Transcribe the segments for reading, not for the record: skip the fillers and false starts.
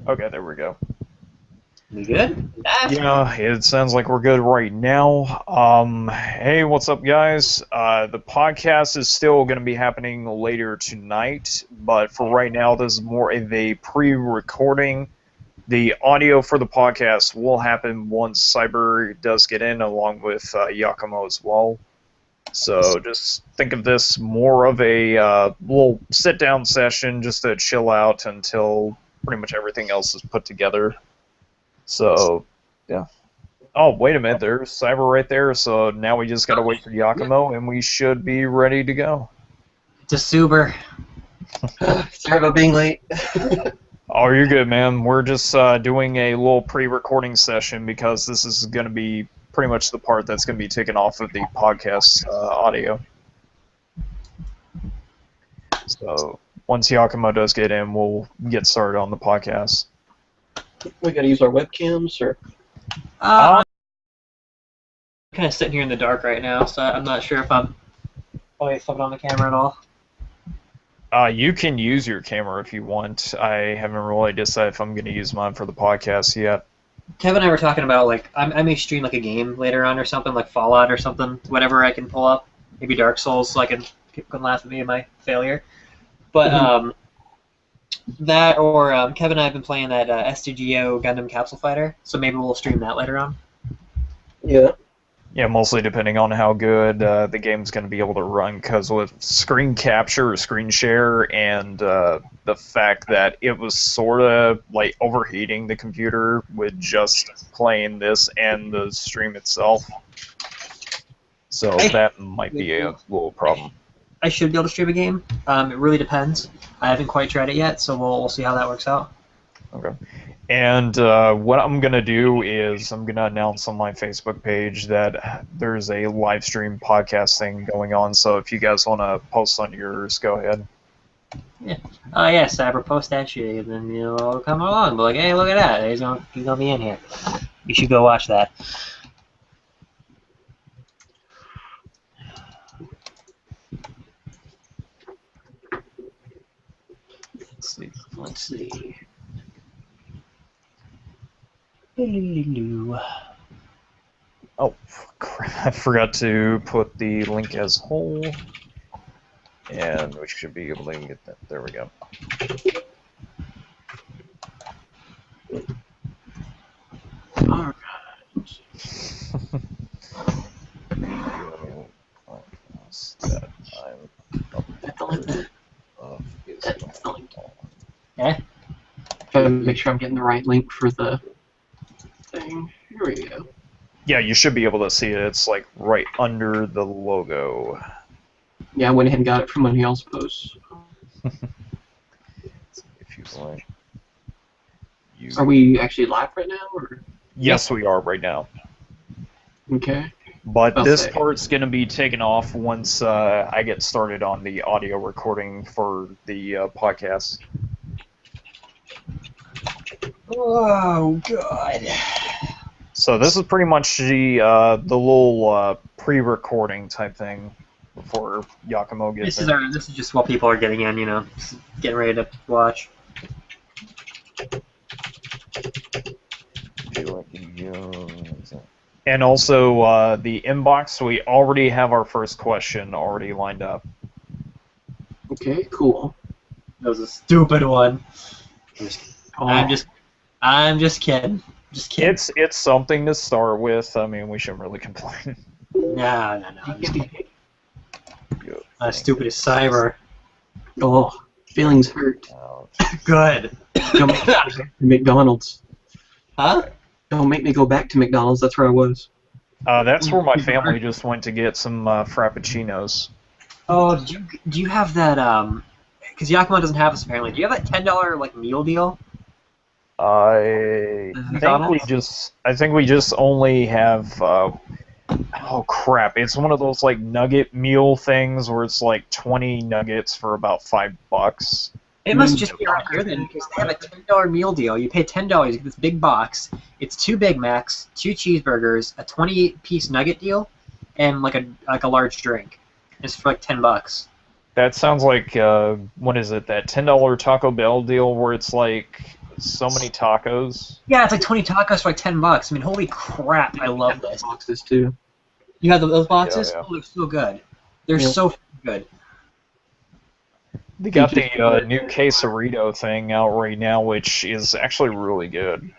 Okay, there we go. We good? Yeah, it sounds like we're good right now. Hey, what's up, guys? The podcast is still going to be happening later tonight, but for right now, this is more of a pre-recording. The audio for the podcast will happen once Cyber does get in, along with Yakumo as well. So just think of this more of a little sit-down session, just to chill out until pretty much everything else is put together. So, yeah. Oh, wait a minute. There's Cyber right there. So now we just gotta wait for Yakumo, and we should be ready to go. It's a super. Sorry about being late. Oh, you're good, man. We're just doing a little pre-recording session because this is going to be pretty much the part that's going to be taken off of the podcast audio. So once Yakumo does get in, we'll get started on the podcast. We gotta use our webcams, or I'm kind of sitting here in the dark right now, so I'm not sure if I'm flipping on the camera at all. You can use your camera if you want. I haven't really decided if I'm going to use mine for the podcast yet. Kevin and I were talking about, like, I may stream, like, a game later on or something, like Fallout or something, whatever I can pull up. Maybe Dark Souls, so people can laugh at me and my failure. But, that, or Kevin and I have been playing that STGO Gundam Capsule Fighter, so maybe we'll stream that later on. yeah. Yeah, mostly depending on how good the game's going to be able to run, because with screen capture or screen share and the fact that it was sort of like overheating the computer with just playing this and the stream itself. So that might be a little problem. I should be able to stream a game. It really depends. I haven't quite tried it yet, so we'll see how that works out. Okay. And what I'm going to do is I'm going to announce on my Facebook page that there's a live stream podcast thing going on. So if you guys want to post on yours, go ahead. Yeah. Oh, yeah, Cyber post that shit, and then I'll come along. But, like, hey, look at that. He's gonna be in here. You should go watch that. Let's see. Oh, crap. I forgot to put the link as whole. And we should be able to get that. There we go. Alright. That's the link. That's the link. Yeah? Gotta make sure I'm getting the right link for the thing. Here we go. Yeah, you should be able to see it. It's like right under the logo. Yeah, I went ahead and got it from one of y'all's posts. If you like. Are we actually live right now, or? Yes, we are right now. Okay. But I'll this say. part's going to be taken off once I get started on the audio recording for the podcast. Oh, God. So this is pretty much the little pre-recording type thing before Yakumo gets in. This is just what people are getting in, getting ready to watch. And also the inbox, we already have our first question already lined up. Okay, cool. That was a stupid one. Oh. I'm just kidding. Just kidding. It's something to start with. I mean, we shouldn't really complain. No. I'm just kidding. Stupid as Cyber. Oh, feelings hurt. Good. Don't make me go back to McDonald's. Huh? Don't make me go back to McDonald's. That's where I was. That's where my family just went to get some frappuccinos. Oh, do you have that? Because Yakima doesn't have this apparently. Do you have that $10 like meal deal? I think we just only have. Oh crap! It's one of those like nugget meal things where it's like 20 nuggets for about $5. It must just be around here then, because they have a $10 meal deal. You pay $10, you get this big box. It's 2 Big Macs, 2 cheeseburgers, a 28-piece nugget deal, and like a large drink. It's for like $10. That sounds like what is it? That $10 Taco Bell deal where it's like so many tacos. Yeah, it's like 20 tacos for like $10. I mean, holy crap! I love this. Boxes too. You have those boxes? Yeah. Oh, they're so good. They're Yeah. so good. They got the new quesarito thing out right now, which is actually really good.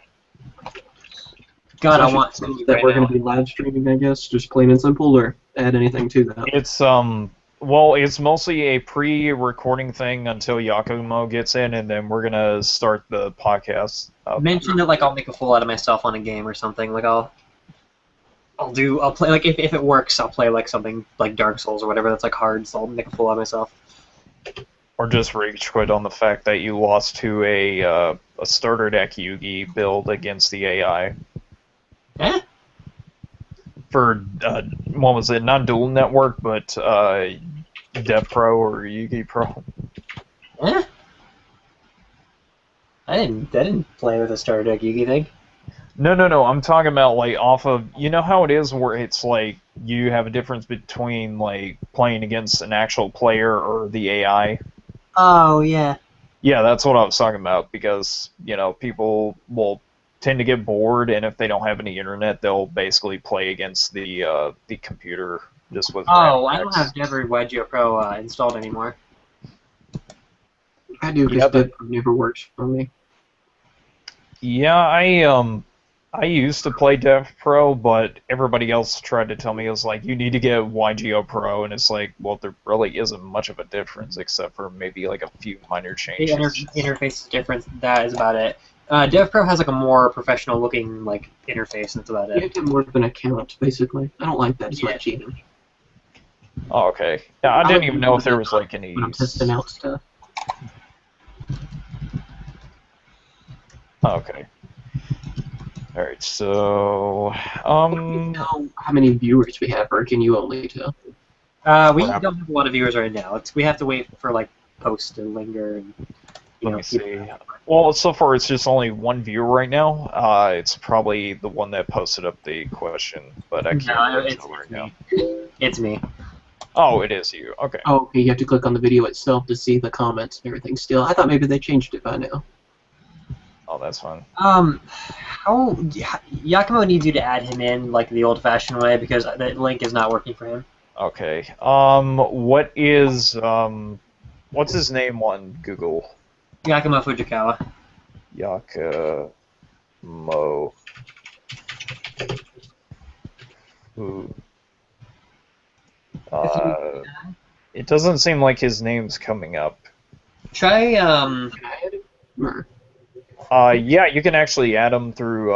God, I So want should- to that right we're now. going to be live streaming, I guess, just plain and simple, or add anything to that. It's well, it's mostly a pre-recording thing until Yakumo gets in, and then we're gonna start the podcast. Mention that like I'll make a fool out of myself on a game or something. Like I'll play like if it works, I'll play like something like Dark Souls or whatever that's like hard, so I'll make a fool out of myself. Or just rage quit on the fact that you lost to a starter deck Yugi build against the AI. Eh? For what was it? Not Dual Network, but Dev Pro or Yugi Pro. Eh? I didn't play with a starter deck Yugi thing. No. I'm talking about like off of, you know how it is where it's like you have a difference between like playing against an actual player or the AI. Oh yeah. Yeah, that's what I was talking about, because you know people will tend to get bored, and if they don't have any internet, they'll basically play against the computer just with. Oh, random I don't decks. have Dev or Wedgio Pro installed anymore. I do, because Yeah, but- that never works for me. Yeah, I used to play Dev Pro, but everybody else tried to tell me, it was like, you need to get YGO Pro, and it's like, well, there really isn't much of a difference except for maybe like a few minor The changes. interface is different. That is about it. Dev Pro has like a more professional looking like interface, and that's about You it. have to have more of an account, basically. I don't like that as Yeah. much either. Oh, okay. Yeah, I didn't even know if there was like any. When I'm testing out stuff. Okay. All right. So, Do you know how many viewers we have, or can you only tell? We Crap. don't have a lot of viewers right now. We have to wait for like posts to linger and let me see. Well, so far it's just only one viewer right now. It's probably the one that posted up the question, but I can't No, really it's tell right now. me. It's me. Oh, it is you. Okay. Oh, okay, you have to click on the video itself to see the comments and everything still. I thought maybe they changed it by now. Oh, that's fine. How Yakumo needs you to add him in like the old-fashioned way because the link is not working for him. Okay. What is what's his name on Google? Yakumo Fujikawa. Yakumo. Ooh. It doesn't seem like his name's coming up. Try Can I add it? Or- Yeah, you can actually add him through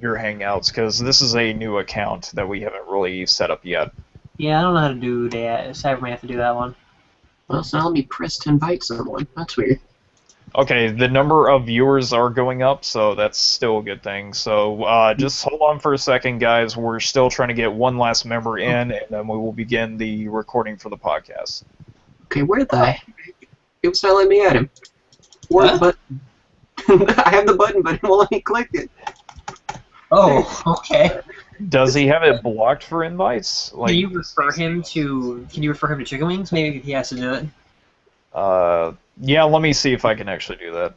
your Hangouts, because this is a new account that we haven't really set up yet. Yeah, I don't know how to do that. Cyber may have to do that one. Well, so let me press to invite someone. That's weird. Okay, the number of viewers are going up, so that's still a good thing. So just hold on for a second, guys. We're still trying to get one last member in, and then we will begin the recording for the podcast. Okay, where the heck? It was not letting me add him. Or Huh? the button. I have the button, but it won't let me click it. Oh, okay. Does he have it blocked for invites? Like, Can you refer him to Chicken Wings? Maybe he has to do it. yeah, let me see if I can actually do that.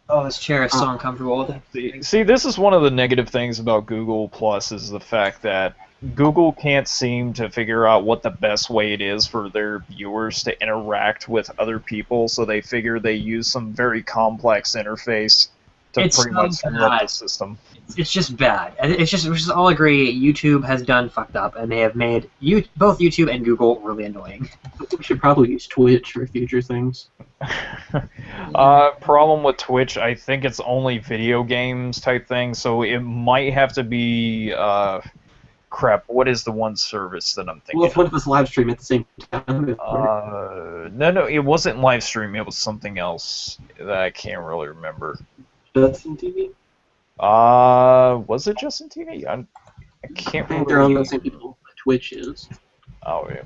Oh, this chair is so uncomfortable with it. See, this is one of the negative things about Google Plus, is the fact that Google can't seem to figure out what the best way it is for their viewers to interact with other people, so they figure they use some very complex interface to It's pretty so much screw up the bad. system. It's just bad. It's just we just all agree YouTube has done fucked up, and they have made both YouTube and Google really annoying. We should probably use Twitch for future things. Problem with Twitch, I think it's only video games type thing, so it might have to be, crap, what is the one service that I'm thinking Well, if one of us live stream at the same time. No, it wasn't live stream, it was something else that I can't really remember. Justin TV? Was it Justin TV? I can't I think they're on remember. the same people Twitch is. Oh, yeah.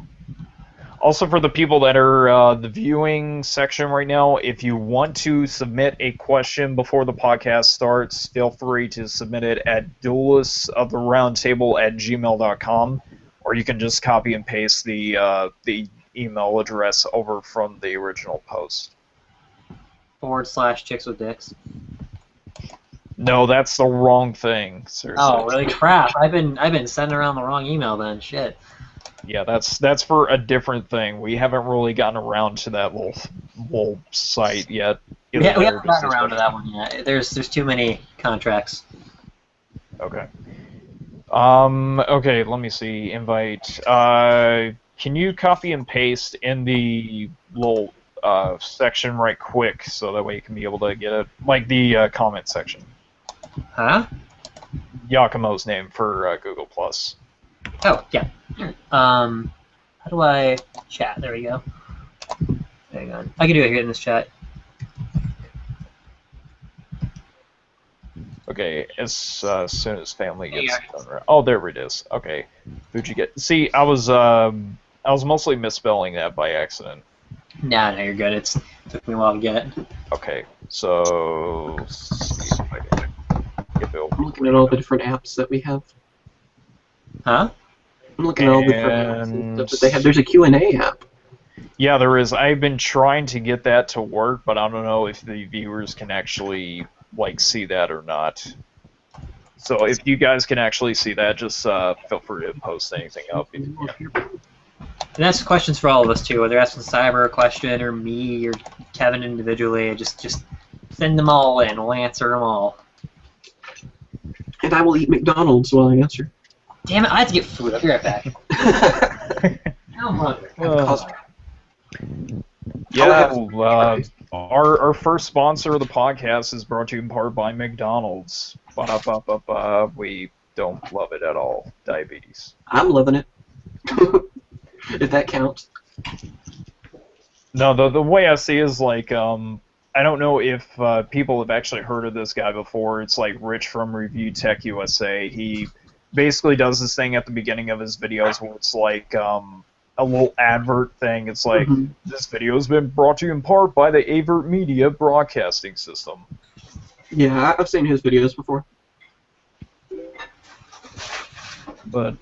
Also, for the people that are the viewing section right now, if you want to submit a question before the podcast starts, feel free to submit it at duelistoftheroundtable@gmail.com, or you can just copy and paste the email address over from the original post. /chicks with dicks. No, that's the wrong thing. Seriously. Oh, really? Crap! I've been sending around the wrong email then. Shit. Yeah, that's for a different thing. We haven't really gotten around to that little site yet. We haven't gotten around to that one yet. There's too many contracts. Okay. Okay, let me see. Invite. Can you copy and paste in the little section right quick so that way you can be able to get it? Like the comment section. Huh? Yakumo's name for Google+. Oh, yeah. How do I chat? There we go. Hang on. I can do it here in this chat. Okay, as soon as family gets done. Oh, there it is. Okay, who'd you get? See, I was mostly misspelling that by accident. Nah, no, you're good. It took me a while to get it. Okay, so let's see if I can get Bill. I'm looking at all the different apps that we have. Huh? I'm looking at all the different apps and stuff that they have. There's a Q&A app. Yeah, there is. I've been trying to get that to work, but I don't know if the viewers can actually see that or not. So if you guys can actually see that, just feel free to post anything up. And that's questions for all of us too. Whether asking Cyber a question or me or Kevin individually, just send them all in. We'll answer them all. And I will eat McDonald's while I answer. Damn it! I have to get food. I'll be right back. I'm hungry. Yeah, our first sponsor of the podcast is brought to you in part by McDonald's. Ba-da-ba-ba-ba. We don't love it at all. Diabetes. I'm loving it. If that counts. No, the way I see it is I don't know if people have actually heard of this guy before. It's like Rich from Review Tech USA. He basically does this thing at the beginning of his videos where it's like a little advert thing. It's like, this video has been brought to you in part by the Avert Media Broadcasting System. Yeah, I've seen his videos before. But,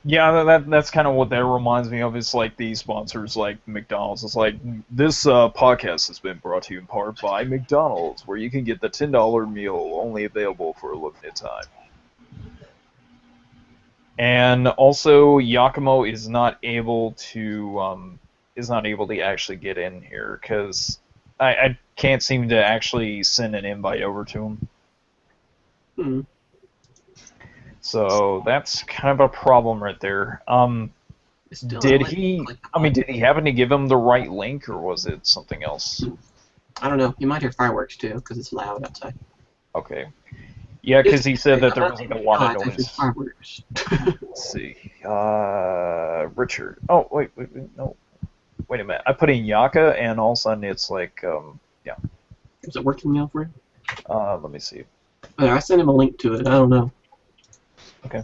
yeah, that's kind of what that reminds me of. It's like these sponsors, like McDonald's. It's like, this podcast has been brought to you in part by McDonald's, where you can get the $10 meal only available for a limited time. And also, Yakumo is not able to actually get in here because I can't seem to actually send an invite over to him. Hmm. So that's kind of a problem right there. Did he happen to give him the right link, or was it something else? I don't know. You might hear fireworks too, because it's loud outside. Okay. Yeah, because he said that there was a lot of noise. Fireworks. Let's see. Richard. Oh, wait, no. Wait a minute. I put in Yaka, and all of a sudden it's like, yeah. Is it working now for him? Let me see. I sent him a link to it. I don't know. Okay.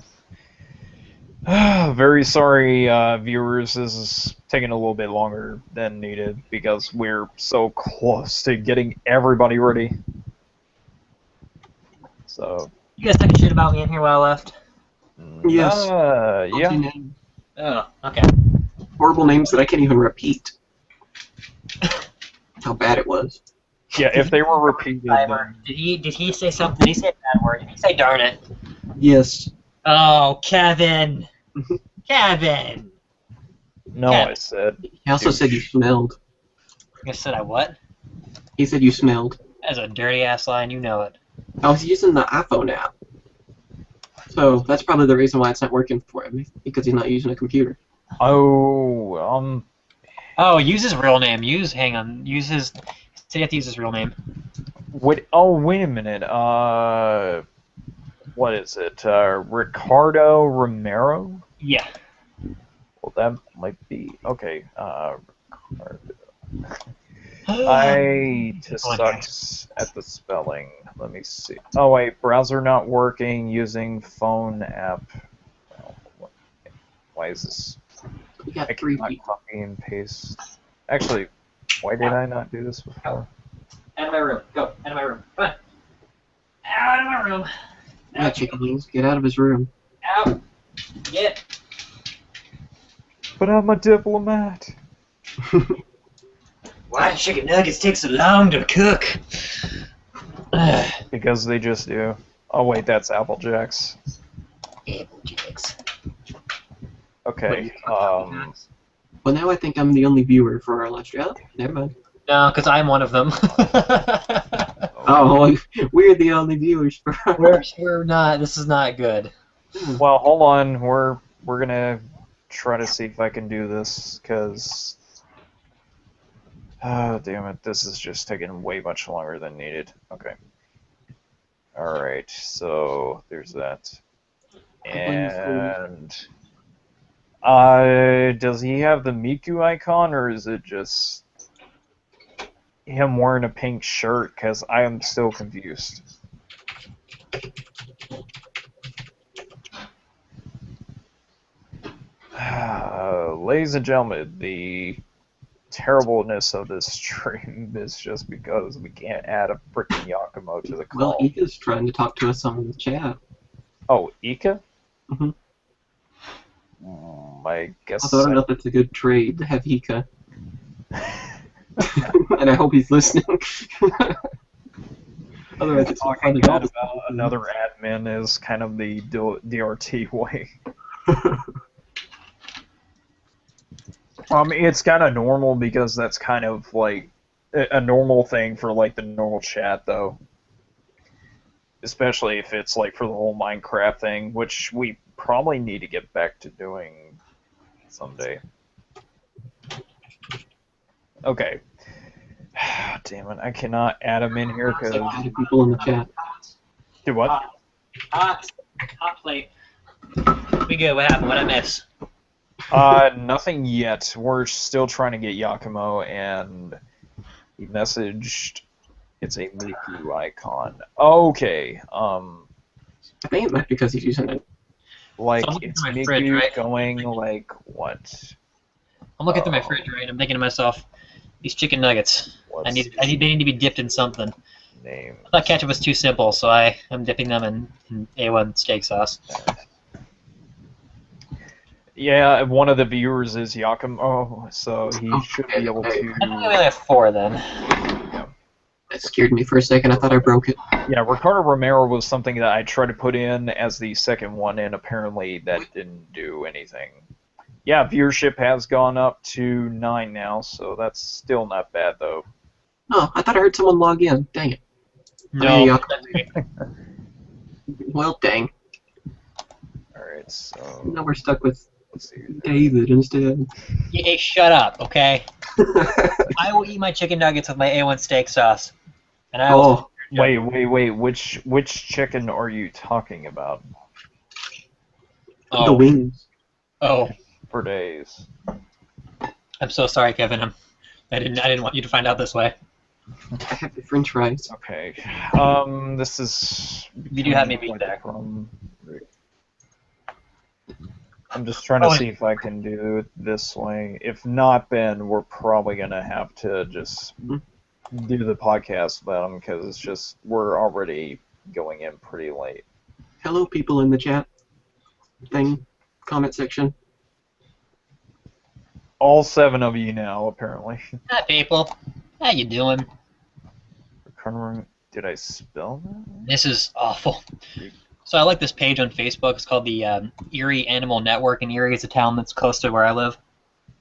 Very sorry, viewers. This is taking a little bit longer than needed because we're so close to getting everybody ready. So. You guys talking shit about me in here while I left? Yes. Yeah. Oh, okay. Horrible names that I can't even repeat. How bad it was. Yeah, if they were repeated. Did he say something? Did he say a bad word? Did he say darn it? Yes. Oh, Kevin. Kevin. No, Kevin. I said. He also said you smelled. I said I what? He said you smelled. That's a dirty ass line. You know it. I was using the iPhone app. So that's probably the reason why it's not working for him, because he's not using a computer. Oh, Oh, use his real name. Hang on. Use his. Say you have to use his real name. wait a minute. What is it? Ricardo Romero? Yeah. Well, that might be okay. I just sucks at the spelling. Let me see. Oh wait, browser not working. Using phone app. Oh, why is this? We got I 3 cannot people. copy and paste. Actually, why did I not do this before? Out of my room. Go. Out of my room. Come on. Out of my room. Yeah, chicken wings. Get out of his room. Out. Get. But I'm a diplomat. Why do chicken nuggets take so long to cook? Because they just do. Oh wait, that's Applejacks. Applejacks. Okay. Well, now I think I'm the only viewer for our live stream. Oh, never mind. No, because I'm one of them. Oh, we're the only viewers for. we're not. This is not good. Well, hold on. We're gonna try to see if I can do this, because... Oh, damn it. This is just taking way much longer than needed. Okay. Alright, so there's that. And... does he have the Miku icon, or is it just him wearing a pink shirt? Because I am still confused. Ladies and gentlemen, the terribleness of this stream is just because we can't add a freaking Yakumo to the call. Well, Ika's trying to talk to us on the chat. Oh, Ika? Mm-hmm. I guess. Although I don't know if it's a good trade to have Ika. And I hope he's listening. Otherwise, it's talking bad about another admin is kind of the DRT way. It's kind of normal because that's kind of like a normal thing for like the normal chat, though. Especially if it's like for the whole Minecraft thing, which we probably need to get back to doing someday. Okay. Damn it, I cannot add them in here because... Add people in the chat. Do what? Hot plate. We good. What happened? What'd I miss? Nothing yet. We're still trying to get Yakumo, and he messaged... It's a Miku icon. Okay. I think it might be because he's using it. Like, So it's my Miku fridge, right? going, like, what? I'm looking through my fridge, right? I'm thinking to myself, these chicken nuggets. They need to be dipped in something. Name. I thought ketchup was too simple, so I'm dipping them in A1 steak sauce. Yeah, one of the viewers is Yakumo, so he should be able to... I think we only have 4 then. That scared me for a second. I thought I broke it. Yeah, Ricardo Romero was something that I tried to put in as the second one, and apparently that didn't do anything. Yeah, viewership has gone up to 9 now, so that's still not bad, though. Oh, I thought I heard someone log in. Dang it. No. Well, dang. Alright, so... Now we're stuck with let's see. David instead. Hey, shut up, okay? I will eat my chicken nuggets with my A1 steak sauce. And I will... Wait. Which chicken are you talking about? The wings. Oh. For days. I'm so sorry, Kevin. I didn't want you to find out this way. I have the French fries. Okay. This is... You do have me beat back. I'm just trying to see if I can do it this way. If not, then we're probably going to have to just do the podcast without them, because it's just, we're already going in pretty late. Hello, people in the chat thing, comment section. All 7 of you now, apparently. Hi, people. How you doing? Did I spell that? This is awful. So I like this page on Facebook. It's called the Erie Animal Network, and Erie is a town that's close to where I live.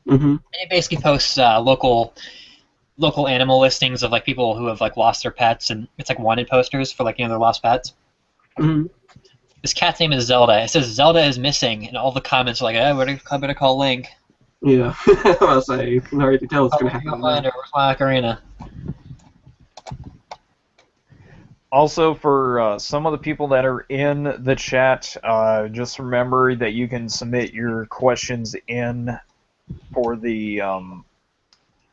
Mm-hmm. And it basically posts local animal listings of like people who have like lost their pets, and it's like wanted posters for like their lost pets. Mm-hmm. This cat's name is Zelda. It says Zelda is missing, and all the comments are like, I better call Link. Yeah, I'll say you can already tell it's gonna happen. Find her. Where's my ocarina? Also, for some of the people that are in the chat, just remember that you can submit your questions in for the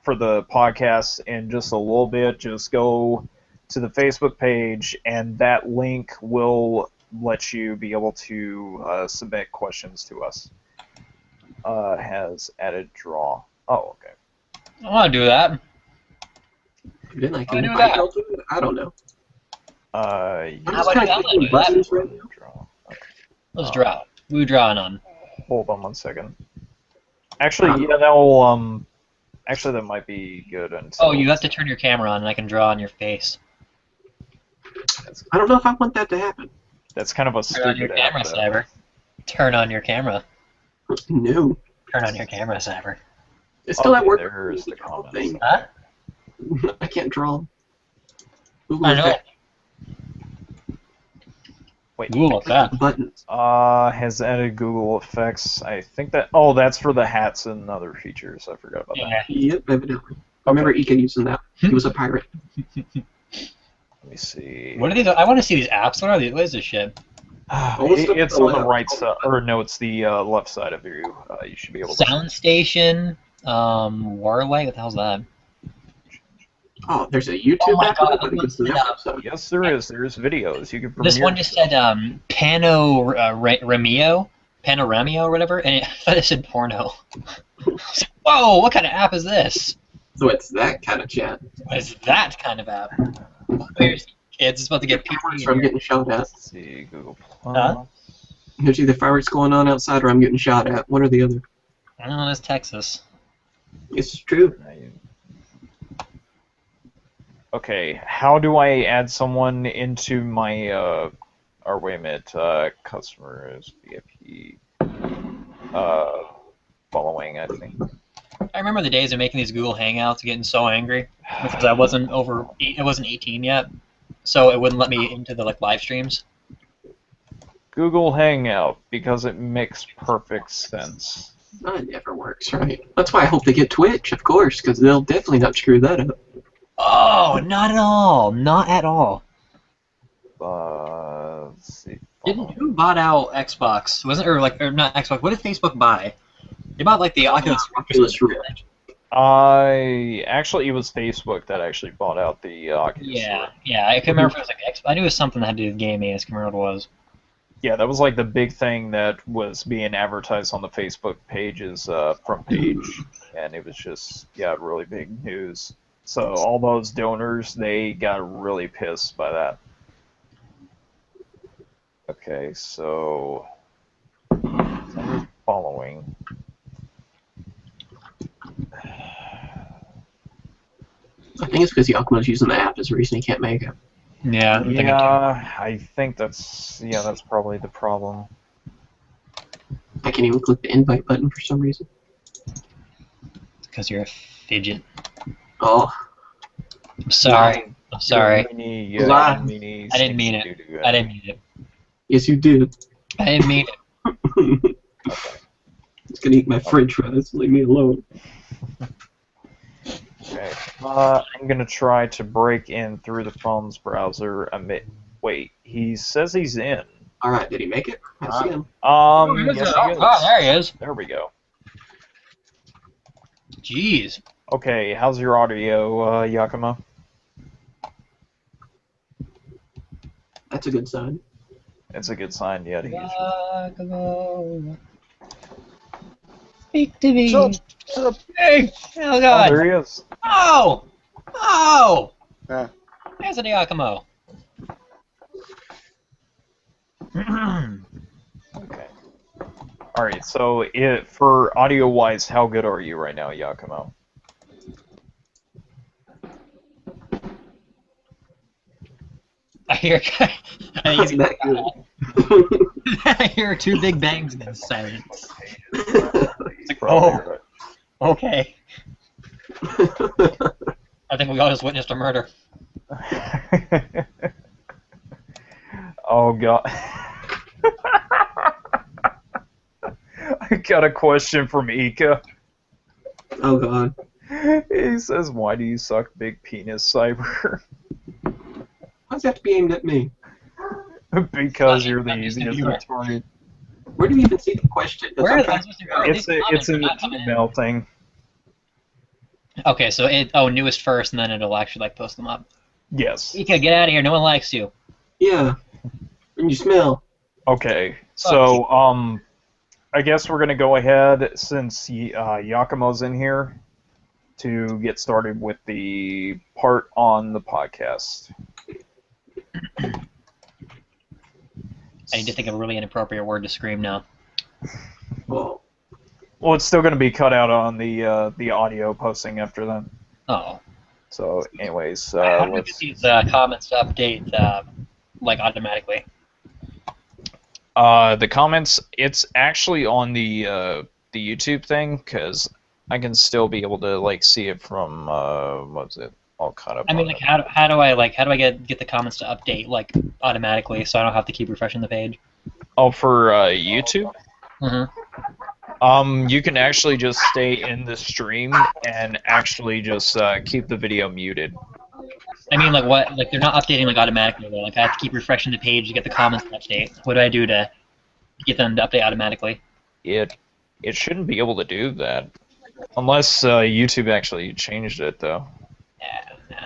podcast in just a little bit. Just go to the Facebook page, and that link will let you be able to submit questions to us. Has added draw. Oh, okay. I want to do that. Then I can do that. I don't know. Yeah. I'm just kind of clicking buttons right now. Draw. Okay. Let's draw. We're drawing on. Hold on 1 second. Actually, yeah, that will, actually, that might be good until... Oh, you have to turn your camera on, and I can draw on your face. I don't know if I want that to happen. That's kind of a Turn on your stupid app. camera, though. Cyber. Turn on your camera. No. Turn on your camera, Cyber. It's still at work. There's the comments. Thing. Huh? I can't draw. Google I know. effect Wait. Google that. buttons. Has added Google Effects. I think that. Oh, that's for the hats and other features. I forgot about that. Yeah. Yep, evidently. I remember Ika using that. He was a pirate. Let me see. What are these? I want to see these apps. What are these? What is this shit? It's on the right side, or no, it's the left side of you. You should be able to. Sound Station. Warlight. What the hell's that? Oh, there's a YouTube Oh my app. God, But it goes to look that it up. episode. Yes, there is. There's videos. You can. This premiere one just said Panorama or whatever, and it said porno. Whoa! What kind of app is this? So it's that kind of chat. What is that kind of app? Where's kids? It's about to get Fireworks PC or I'm in here. getting shot at. Let's see Google Plus. Huh? There's either fireworks going on outside or I'm getting shot at. One or the other. I don't know. That's Texas. It's true. Okay, how do I add someone into my or wait a minute, customers VIP following, I think. I remember the days of making these Google Hangouts, getting so angry because I wasn't 18 yet, so it wouldn't let me into the live streams. Google Hangout, because it makes perfect sense. That never works, right? That's why I hope they get Twitch, of course, because they'll definitely not screw that up. Oh, not at all. Not at all. Let's see. Who bought out Xbox? Wasn't or not Xbox? What did Facebook buy? They bought like the Oculus Rift. Actually, it was Facebook that actually bought out the Oculus Yeah, Rift. yeah. I can remember if it was like I knew it was something that had to do with gaming. I just can't remember what it was. Yeah, that was like the big thing that was being advertised on the Facebook page's front page, and it was just really big news. So all those donors, they got really pissed by that. Okay, so following. I think it's because Yakumo's using the app is the reason he can't make it. Yeah. I think that's probably the problem. I can't even click the invite button for some reason. Because you're a fidget. Oh. I'm sorry. I'm sorry. I didn't I didn't mean it. I didn't mean it. Yes, you did. I didn't mean it. Okay. It's gonna eat my French fries. Leave me alone. Okay. I'm gonna try to break in through the phone's browser. Wait, he says he's in. All right, did he make it? I see him. Yes, he is. There he is. There we go. Jeez. Okay, how's your audio, Yakima? That's a good sign. It's a good sign, yeah. Yakumo. Speak to me. Shut up. Hey! Oh Oh, God! there he is. Oh! Oh! Yeah. There's a Yakumo. Okay. All right. So, for audio-wise, how good are you right now, Yakumo? I hear. That's that good. I hear two big bangs in silence. It's probably Okay. I think we all just witnessed a murder. right. Oh God. I got a question from Ika. Oh God. He says, "Why do you suck big penis, Cyber?" Why does it have to be aimed at me? Because you're the easiest to target. Where do you even see the question? That's Where what is I'm that trying supposed to go? It's in the email thing. Okay, so newest first, and then it'll actually post them up. Yes. Ika, get out of here! No one likes you. Yeah. And you smell. Okay. So I guess we're gonna go ahead since Yakumo's in here to get started with the part on the podcast. I need to think of a really inappropriate word to scream now. Well, It's still going to be cut out on the audio posting after that. Oh. So, anyways, How do we let's. get these comments to update like automatically? The comments, it's actually on the YouTube thing, because I can still be able to like see it from what's it all caught up. I mean, on like it. how do I get the comments to update like automatically so I don't have to keep refreshing the page? Oh, for YouTube. Mm-hmm. You can actually just stay in the stream and actually just keep the video muted. I mean, like what? Like they're not updating like automatically though. Like I have to keep refreshing the page to get the comments to update. What do I do to get them to update automatically? It shouldn't be able to do that unless YouTube actually changed it though. Nah.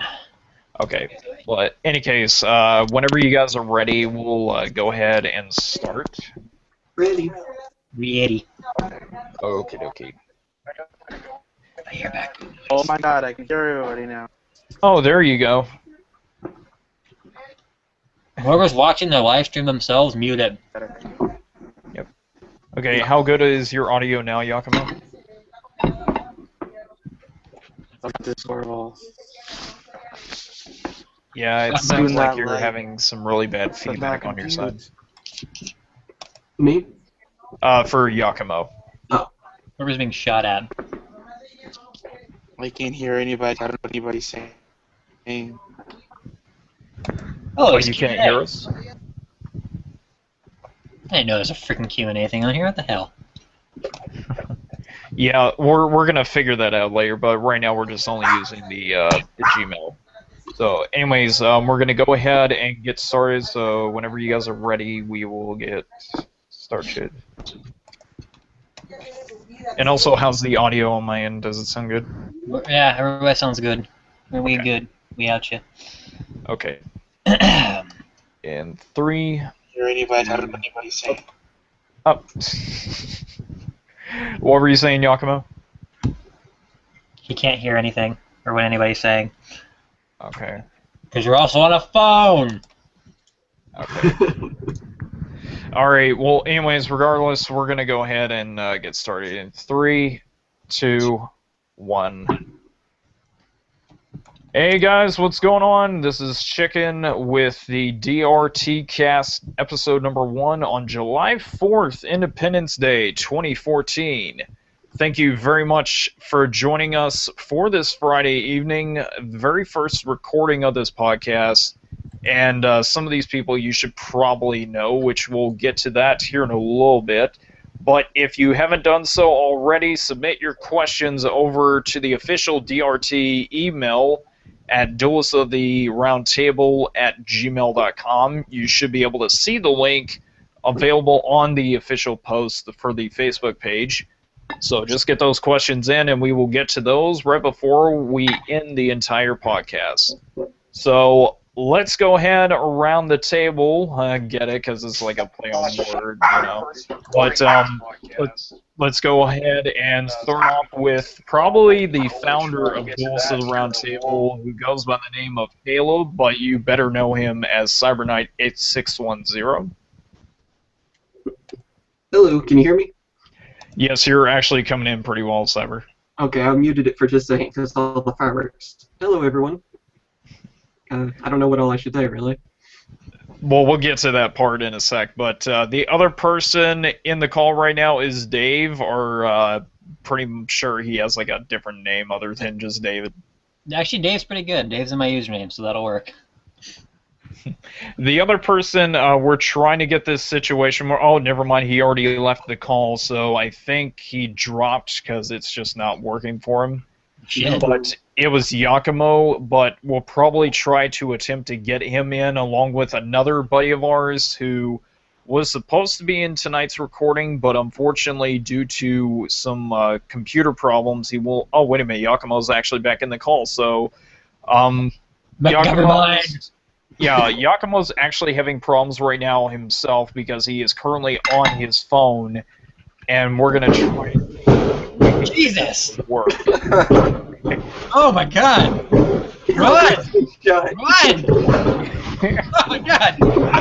Okay. Well, in any case, whenever you guys are ready, we'll go ahead and start. Ready. Ready. Okie dokie. I hear back. Oh my god, I can hear everybody now. Oh, there you go. Whoever's watching the live stream themselves, mute it. Okay, how good is your audio now, Yakimo? This horrible. Yeah, it I'm sounds doing like that you're live. having some really bad feedback on your side. Me? For Yakimo. Whoever's being shot at. I can't hear anybody. I don't know what anybody's saying. Oh, it's you can't Q&A. hear us? I didn't know there's a freaking Q&A thing on here. What the hell? Yeah, we're gonna figure that out later, but right now we're just only using the Gmail. So, anyways, we're gonna go ahead and get started. So, whenever you guys are ready, we will get started. And also, how's the audio on my end? Does it sound good? Yeah, everybody sounds good. We Okay. good. We out you. Okay. In 3. Hear anybody? I don't know what anybody's saying. Up. What were you saying, Yakimo? He can't hear anything or what anybody's saying. Okay. Because you're also on a phone! Okay. All right. Well, anyways, regardless, we're gonna go ahead and get started in 3, 2, 1. Hey guys, what's going on? This is Chicken with the DRTcast episode number 1 on July 4th, Independence Day 2014. Thank you very much for joining us for this Friday evening, the very first recording of this podcast. And some of these people you should probably know, which we'll get to that here in a little bit. But if you haven't done so already, submit your questions over to the official DRT email at duelistoftheroundtable@gmail.com. You should be able to see the link available on the official post for the Facebook page. So just get those questions in, and we will get to those right before we end the entire podcast. So let's go ahead around the table. Get it, because it's like a play on word, you know. But let's go ahead and start off with probably the founder of Duels of the Round Table, who goes by the name of Caleb, but you better know him as CyberKnight8610. Hello, can you hear me? Yes, you're actually coming in pretty well, Cyber. Okay, I muted it for just a second because all the fireworks. Hello, everyone. I don't know what all I should say, really. Well, we'll get to that part in a sec, but the other person in the call right now is Dave, or pretty sure he has like a different name other than just David. Actually, Dave's pretty good. Dave's in my username, so that'll work. The other person, we're trying to get this situation where, oh, never mind, he already left the call, so I think he dropped because it's just not working for him. Shit. But it was Yakimo, but we'll probably try to attempt to get him in along with another buddy of ours who was supposed to be in tonight's recording, but unfortunately due to some computer problems, he will... Oh, wait a minute, Yakimo's actually back in the call, so... Never mind. Yeah, Yakimo's actually having problems right now himself because he is currently on his phone, and we're going to try Jesus! to work. Oh my god! Run! Shut. Run! Oh my god!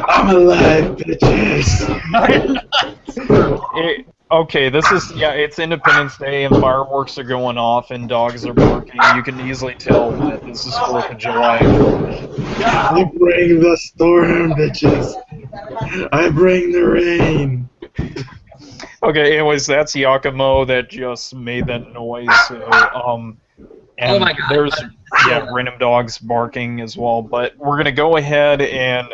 I'm alive, bitches! No, you're not. Okay, this is it's Independence Day and fireworks are going off and dogs are barking. You can easily tell that this is 4th of July. I bring the storm, bitches. I bring the rain. Okay, anyways, that's Yakumo that just made that noise. So, and Oh my God. there's random dogs barking as well. But we're gonna go ahead and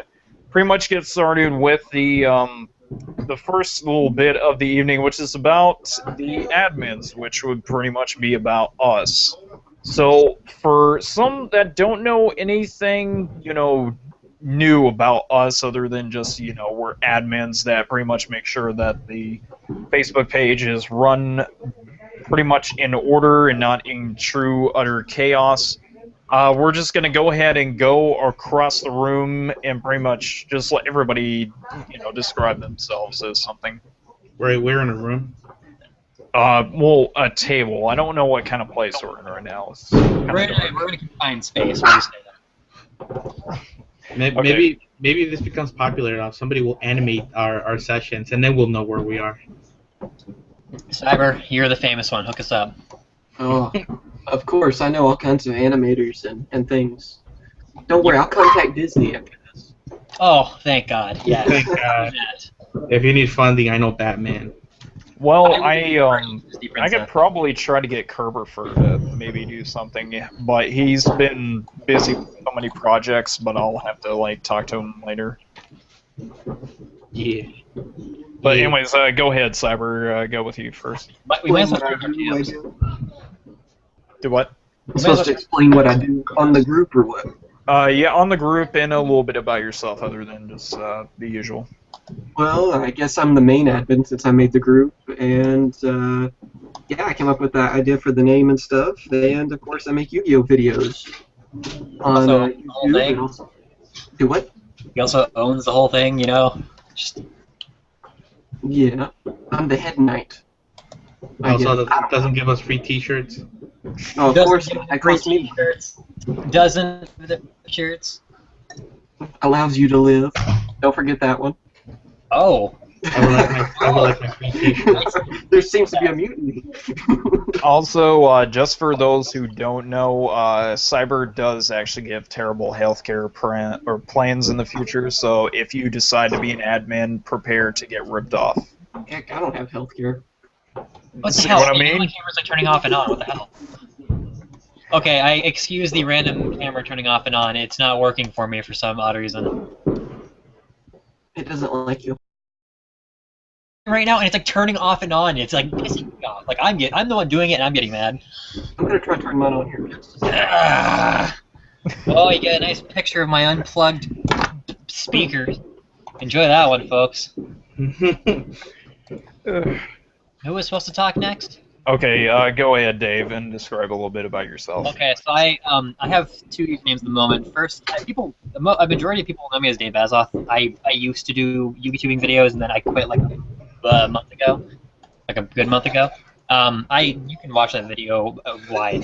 pretty much get started with the first little bit of the evening, which is about the admins, which would pretty much be about us. So, for some that don't know anything, new about us other than just, we're admins that pretty much make sure that the Facebook page is run pretty much in order and not in true utter chaos. We're just going to go ahead and go across the room and pretty much just let everybody, describe themselves as something. We're in a room. Well, a table. I don't know what kind of place we're in right now. We're in a confined space. We'll just say that. Maybe if this becomes popular enough, somebody will animate our sessions, and then we'll know where we are. Cyber, you're the famous one. Hook us up. Oh, of course, I know all kinds of animators and things. Don't worry, I'll contact Disney after this. Oh, thank God. Yes. Thank God. If you need funding, I know Batman. Well, I could probably try to get Kerberfer to maybe do something, but he's been busy with so many projects. But I'll have to talk to him later. Yeah. But anyways, go ahead, Cyber. Go with you first. We might as well What I do. Do what? I'm supposed to explain what I do on the group or what? On the group and a little bit about yourself, other than just the usual. Well, I guess I'm the main admin since I made the group, and I came up with that idea for the name and stuff, and of course I make Yu-Gi-Oh videos on Also, the whole YouTube. thing? And also, do what? He also owns the whole thing, Just Yeah, I'm the head knight. I Also, guess. that doesn't give us free T-shirts. Oh, of doesn't course, give that free costs me. t-shirts. Doesn't for the shirts. Allows you to live. Don't forget that one. Oh. I would like my free T-shirts. There seems to be a mutiny. Also, just for those who don't know, Cyber does actually give terrible healthcare plans in the future. So if you decide to be an admin, prepare to get ripped off. Heck, I don't have healthcare. What the See hell? what I My mean? camera's turning off and on. What the hell? Okay, I excuse the random camera turning off and on. It's not working for me for some odd reason. It doesn't like you. Right now, and it's turning off and on. It's pissing me off. I'm the one doing it, and I'm getting mad. I'm gonna try to turn mine on here. Oh, you get a nice picture of my unplugged speakers. Enjoy that one, folks. Who was supposed to talk next? Okay, go ahead, Dave, and describe a little bit about yourself. Okay, so I have two usernames at the moment. First, a majority of people know me as Dave Bazoff. I used to do YouTubing videos, and then I quit a month ago, a good month ago. You can watch that video of why.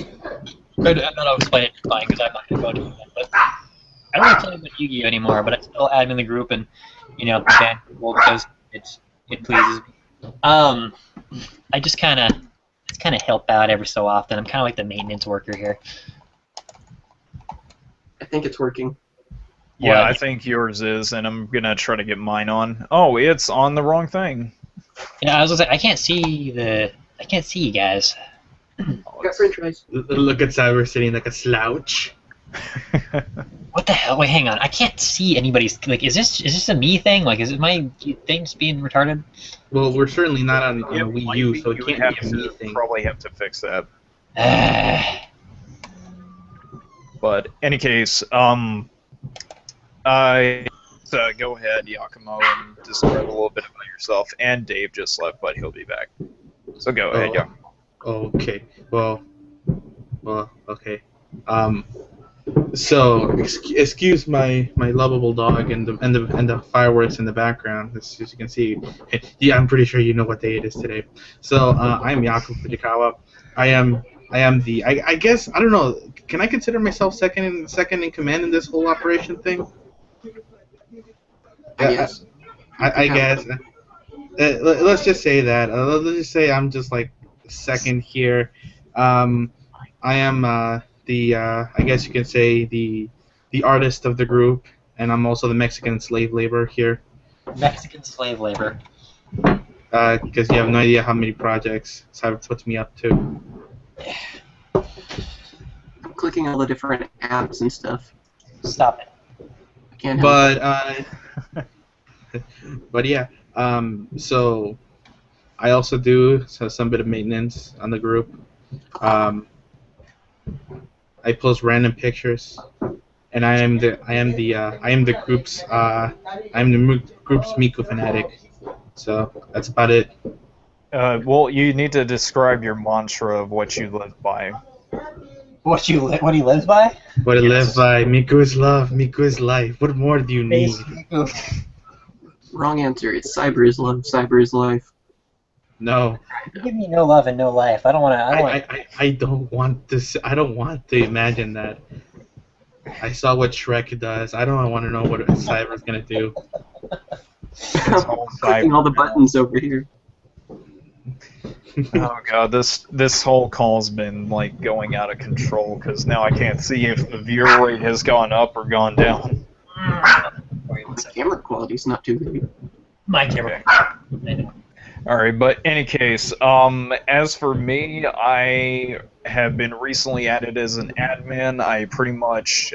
I'll explain it fine because I'm not going to go into it. But I don't really play with Yu-Gi-Oh anymore, but I still admin the group and ban people because it pleases me. I just kind of help out every so often. I'm kind of like the maintenance worker here. I think it's working. Yeah, What? I think yours is, and I'm gonna try to get mine on. Oh, it's on the wrong thing. Yeah, I was gonna say I can't see you guys. Got French fries. Look at Cyber sitting like a slouch. What the hell? Wait, hang on. I can't see anybody's. Is this a me thing? Is it my thing just being retarded? Well, we're certainly not on Wii U, so it you would can't have be a me to thing. probably have to fix that. But any case, so go ahead, Yakumo, and describe a little bit about yourself. And Dave just left, but he'll be back. So go ahead, Yakumo. Okay. Well, okay. So excuse my lovable dog and the fireworks in the background. As you can see, yeah, I'm pretty sure you know what day it is today. So I'm Yakumo Fujikawa. I am the I guess I don't know. Can I consider myself second in command in this whole operation thing? I guess. I guess. let's just say that. Let's just say I'm just like second here. I am I guess you can say the artist of the group, and I'm also the Mexican slave labor here. Mexican slave labor. Because you have no idea how many projects Cyber puts me up to. I'm clicking all the different apps and stuff. Stop it. I can't help But but yeah. So I also do some bit of maintenance on the group. I post random pictures, and I am the group's group's Miku fanatic. So that's about it. Well, you need to describe your mantra of what you live by. What he lives by? What I live by, Miku is love, Miku is life. What more do you need? Wrong answer. It's cyber is love, cyber is life. No. You give me no love and no life. I don't want to. I don't want this. I don't want to imagine that. I saw what Shrek does. I don't want to know what Cyber's gonna do. I'm clicking all the buttons over here. Oh god, this whole call's been like going out of control because now I can't see if the viewer rate has gone up or gone down. The camera quality's not too great. My camera. Okay. Alright, but in any case, as for me, I have been recently added as an admin. I pretty much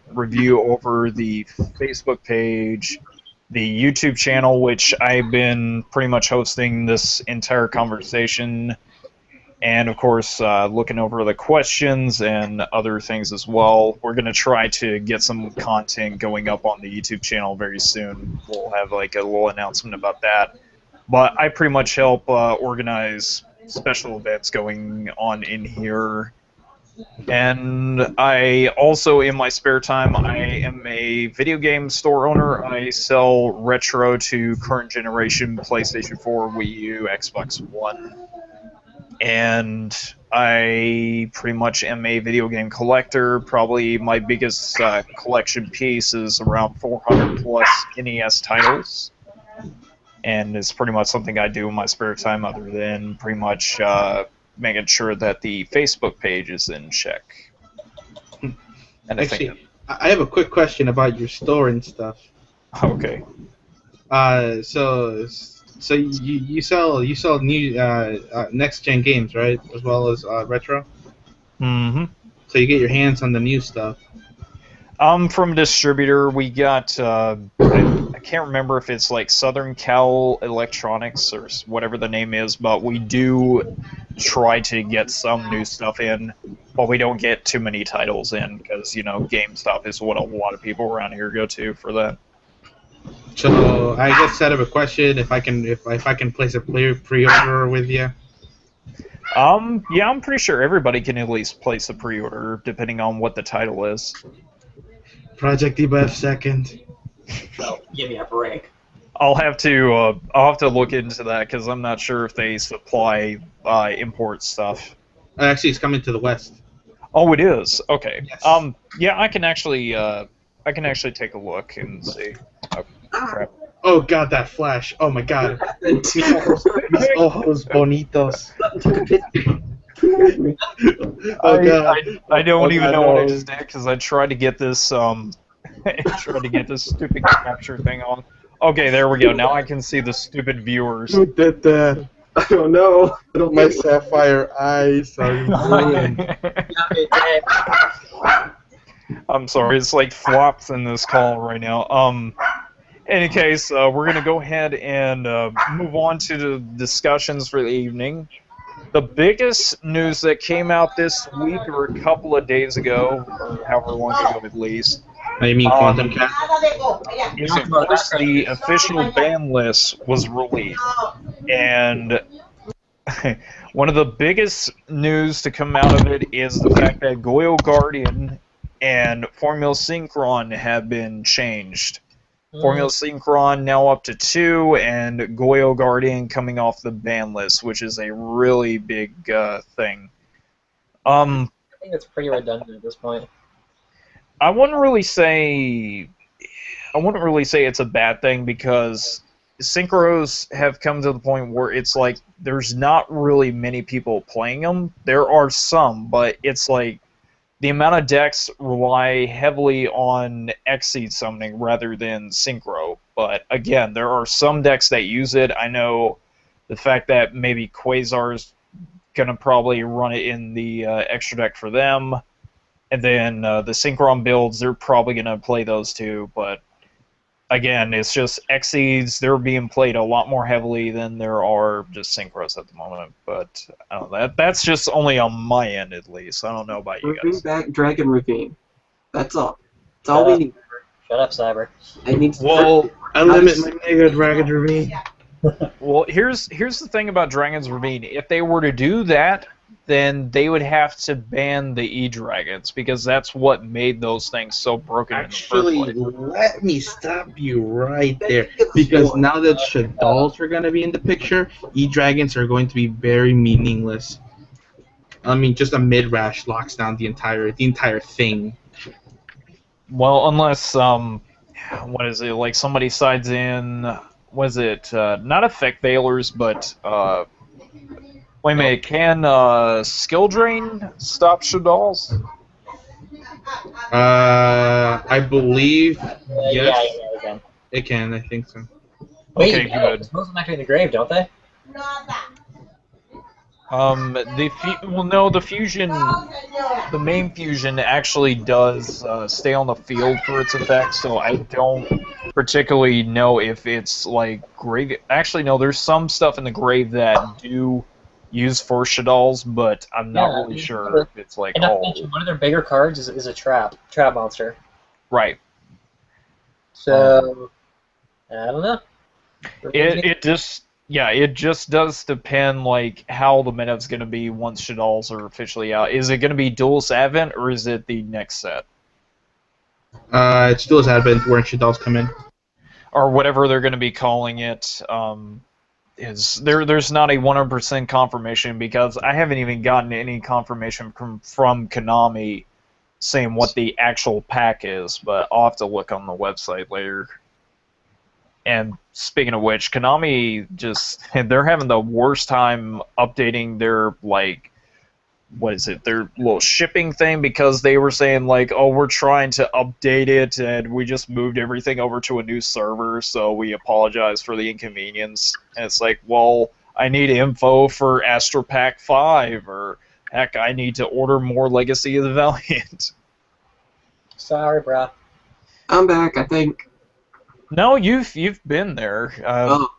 review over the Facebook page, the YouTube channel, which I've been pretty much hosting this entire conversation, and of course looking over the questions and other things as well. We're going to try to get some content going up on the YouTube channel very soon. We'll have like a little announcement about that. But I pretty much help organize special events going on in here. And I also, in my spare time, I am a video game store owner. I sell retro to current generation PlayStation 4, Wii U, Xbox One. And I pretty much am a video game collector. Probably my biggest collection piece is around 400 plus NES titles. And it's pretty much something I do in my spare time other than pretty much making sure that the Facebook page is in check. And Actually, I have a quick question about your store and stuff. Okay. So you sell new next gen games, right? As well as retro. Mm-hmm. So you get your hands on the new stuff. From a distributor, we got, I can't remember if it's like Southern Cal Electronics or whatever the name is, but we do try to get some new stuff in, but we don't get too many titles in because, you know, GameStop is what a lot of people around here go to for that. So I just set up a question if I can place a pre-order with you. Yeah, I'm pretty sure everybody can at least place a pre-order depending on what the title is. Project Debuff second. So, give me a break. I'll have to look into that because I'm not sure if they supply import stuff. Actually, it's coming to the West. Oh, it is. Okay. Yes. Yeah, I can actually take a look and see. Oh, crap. Oh God, that flash! Oh my God. Mis ojos bonitos. Oh God. I don't even God, know what I no. just did because I tried to get this stupid capture thing on. Okay, there we go. Now I can see the stupid viewers. Who did that? I don't know. I don't My sapphire eyes are ruined. I'm sorry, it's like flops in this call right now. In any case, we're going to go ahead and move on to the discussions for the evening. The biggest news that came out this week or a couple of days ago, or however long ago at least, I mean, Quantum Cat. is of course the official ban list was released. And one of the biggest news to come out of it is the fact that Goyo Guardian and Formula Synchron have been changed. Formula Synchron now up to 2, and Goyo Guardian coming off the ban list, which is a really big thing. I think it's pretty redundant at this point. I wouldn't really say it's a bad thing because synchros have come to the point where it's like there's not really many people playing them. There are some, but it's like the amount of decks rely heavily on Xseed summoning rather than synchro. But again, there are some decks that use it. I know the fact that maybe Quasar's gonna probably run it in the extra deck for them, and then the Synchron builds, they're probably gonna play those too. But again, it's just Xseeds, they're being played a lot more heavily than there are just Synchros at the moment. But I don't know, that's just only on my end at least. I don't know about you Bring guys. back Dragon Ravine. That's all. That's all we need. Shut up, Cyber. It needs Well, I limit my Mega Dragon Ravine. Well, here's the thing about Dragon's Ravine. If they were to do that, then they would have to ban the E-Dragons, because that's what made those things so broken Actually, in the first place. let me stop you right there. Because now that Shaddolls are going to be in the picture, E-Dragons are going to be very meaningless. I mean, just a mid-rash locks down the entire thing. Well, unless, what is it, like somebody sides in, was it, not Effect Veilers, but, wait a minute, can Skill Drain stop Shaddolls? I believe, yes, Yeah, again. it can, I think so. Wait, Okay, good. most of them actually in the grave, don't they? The fusion, the main fusion actually does stay on the field for its effects, so I don't particularly know if it's like grave. Actually, no, there's some stuff in the grave that do use for Shaddolls, but I'm not really sure if it's like And not to all mention, one of their bigger cards is a trap monster. right. So I don't know. It just does depend like how the meta's going to be once Shaddolls are officially out. Is it going to be Duelist Advent or is it the next set? It's still as Advent where Shaddolls come in. Or whatever they're going to be calling it. There's not a 100% confirmation, because I haven't even gotten any confirmation from Konami saying what the actual pack is, but I'll have to look on the website later. And speaking of which, Konami they're having the worst time updating their, like, what is it, their little shipping thing, because they were saying, like, oh, we're trying to update it, and we just moved everything over to a new server, so we apologize for the inconvenience. And it's like, well, I need info for Astro Pack 5, or, heck, I need to order more Legacy of the Valiant. Sorry, bro. I'm back, I think. No, you've been there.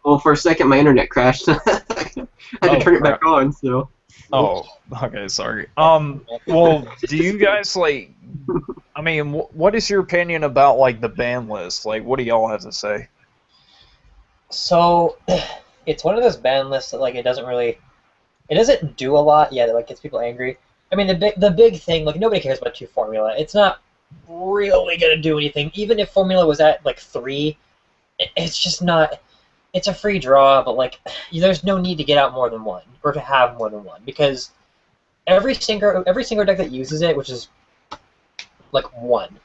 Well, for a second my internet crashed. I had to turn it back on, so. Oh, okay, sorry. Well, do you guys, like, I mean, what is your opinion about, like, the ban list? Like, what do y'all have to say? So it's one of those ban lists that, like, it doesn't do a lot. Yeah, that, like, gets people angry. I mean, the big thing, like, nobody cares about 2 Formula. It's not really gonna do anything. Even if Formula was at, like, 3, it's just not. It's a free draw, but, like, there's no need to get out more than 1 or to have more than 1, because every synchro deck that uses it, which is like 1.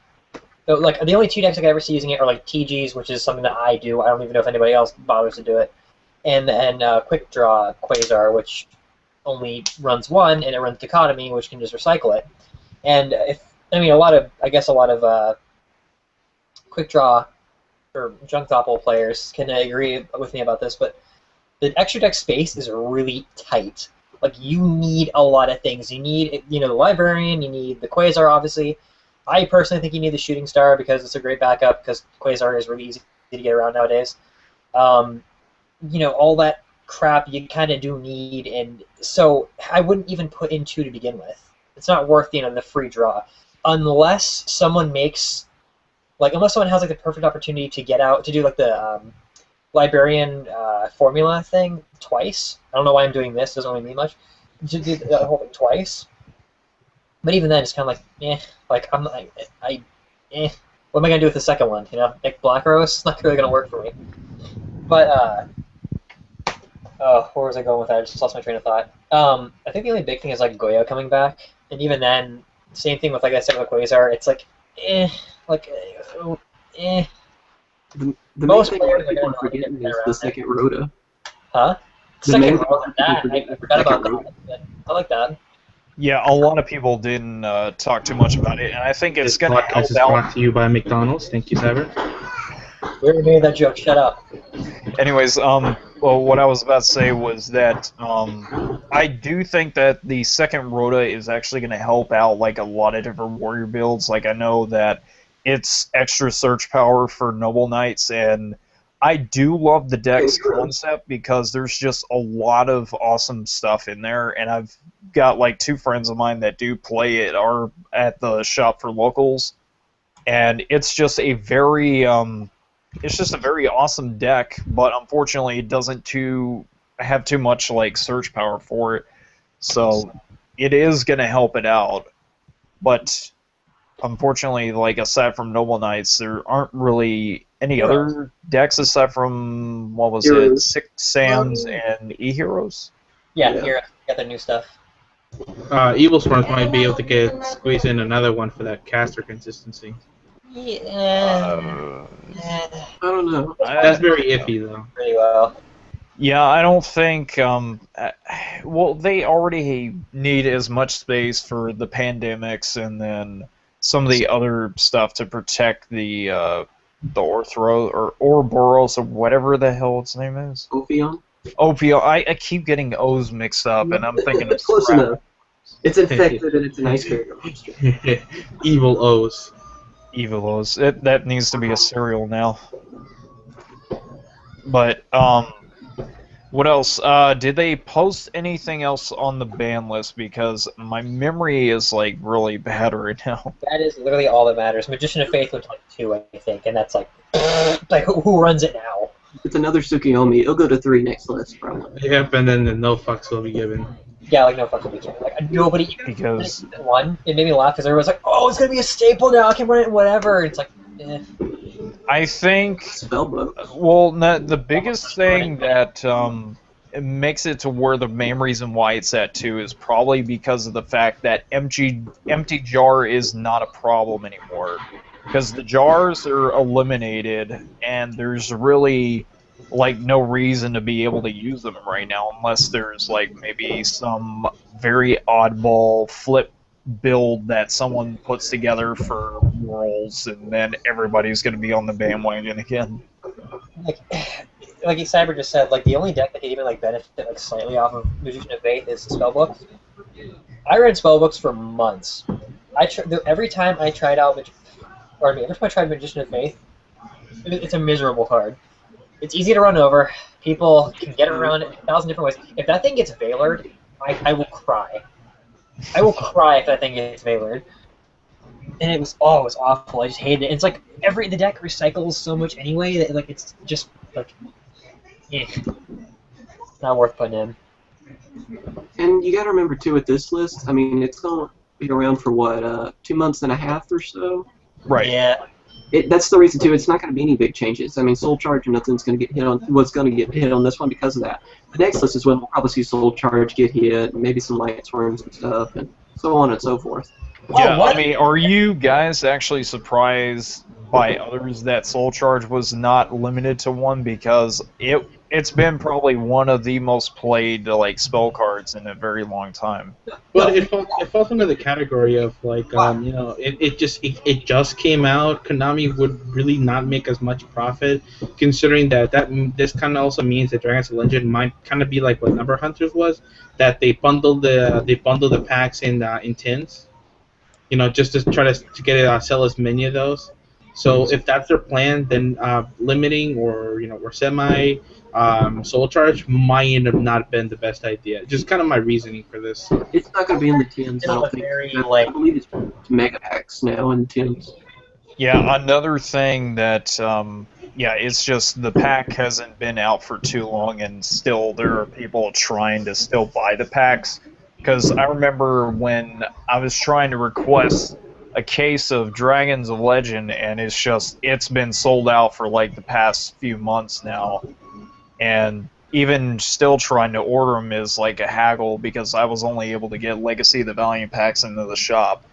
So, like, the only 2 decks I can ever see using it are like TGs, which is something that I do. I don't even know if anybody else bothers to do it, and Quick Draw Quasar, which only runs 1, and it runs Dichotomy, which can just recycle it. And a lot of Quick Draw or Junk Doppel players can agree with me about this, but the extra deck space is really tight. Like, you need a lot of things. You need, the Librarian, you need the Quasar, obviously. I personally think you need the Shooting Star because it's a great backup, because Quasar is really easy to get around nowadays. All that crap you kind of do need, and so I wouldn't even put in 2 to begin with. It's not worth, the free draw. Unless someone has like the perfect opportunity to get out to do like the Librarian formula thing twice. I don't know why I'm doing this. Doesn't really mean much. To do the whole thing twice. But even then, it's kind of like, What am I gonna do with the second one? Like Black Rose, it's not really gonna work for me. But where was I going with that? I just lost my train of thought. I think the only big thing is like Goyo coming back, and even then, same thing with, like I said, with Quasar. It's like, The main Most thing players are people going are to want to get forgetting their is around the it. second rota. Huh? The Second main row, thing that, people I forget is the forgot second about that. rota. That's good. I like that. Yeah, a lot of people didn't talk too much about it, and I think it's This going to help podcast is out. brought to you by McDonald's. Thank you, Cyber. We already made that joke. Shut up. Anyways, well, what I was about to say was that I do think that the second rota is actually going to help out like a lot of different warrior builds. Like I know that it's extra search power for noble knights, and I do love the deck's concept because there's just a lot of awesome stuff in there, and I've got like two friends of mine that do play it or at the shop for locals, and it's just a very awesome deck, but unfortunately it doesn't have too much like search power for it. So it is gonna help it out, but unfortunately, like aside from Noble Knights, there aren't really any other decks aside from what was it, Heroes. Six Sands and E Heroes. Yeah, Yeah. here, got the new stuff. Evil Storms might be able to squeeze in another one for that caster consistency. Yeah. I don't know. That's very iffy, though. Pretty well. Yeah, I don't think. Well, they already need as much space for the pandemics and then some of the other stuff to protect the Orthro or Ouroboros or whatever the hell its name is. Ophion? Opio. I keep getting O's mixed up, and I'm thinking it's Close crap. enough. It's infected and it's an ice barrier monster. Evil O's. Evil O's. That needs to be a cereal now. But what else? Did they post anything else on the ban list? Because my memory is like really bad right now. That is literally all that matters. Magician of Faith went to like 2, I think, and that's like, like who runs it now? It's another Tsukiyomi. It'll go to 3 next list, probably. Yep, and then the no fucks will be given. Yeah, like no fucking big deal. Like nobody. Because One, it made me laugh because everyone's like, "Oh, it's gonna be a staple now. I can run it, whatever." It's like, I think, Spellbook. well, the biggest thing that it makes it to where the main reason why it's at 2 is probably because of the fact that empty jar is not a problem anymore. Because the jars are eliminated, and there's really like no reason to be able to use them right now unless there's like maybe some very oddball flip build that someone puts together for Worlds, and then everybody's going to be on the bandwagon again. like Cyber just said, like the only deck that could even like benefit like slightly off of Magician of Faith is Spellbooks. I read Spellbooks for months. Every time I tried Magician of Faith, it's a miserable card. It's easy to run over. People can get around it 1,000 different ways. If that thing gets Veilered, I will cry. I will cry if that thing gets Veilered. And it was awful. I just hated it. And it's like the deck recycles so much anyway that like it's just like, not worth putting in. And you gotta remember, too, with this list, I mean, it's gonna be around for, what, 2 months and a half or so? Right. Yeah. That's the reason, too. It's not going to be any big changes. I mean, Soul Charge and nothing's going to get hit on what's going to get hit on this one because of that. The next list is when we'll probably see Soul Charge get hit, maybe some Light Swarms and stuff, and so on and so forth. Yeah, Oh, what? I mean, are you guys actually surprised by others that Soul Charge was not limited to 1? Because it's been probably one of the most played like spell cards in a very long time. But it falls under the category of like it just came out. Konami would really not make as much profit, considering that this kind of also means that Dragons of Legend might kind of be like what Number Hunters was, that they bundle the packs in tins, just to try to get it sell as many of those. So if that's their plan, then limiting or semi Soul Charge might have not been the best idea. Just kind of my reasoning for this. It's not going to be in the tins, I don't think. I believe it's Mega Packs now in the tins. Yeah, another thing that it's just the pack hasn't been out for too long, and still there are people trying to still buy the packs. Because I remember when I was trying to request a case of Dragons of Legend, and it's been sold out for like the past few months now, and even still trying to order them is like a haggle because I was only able to get Legacy of the Valiant packs into the shop.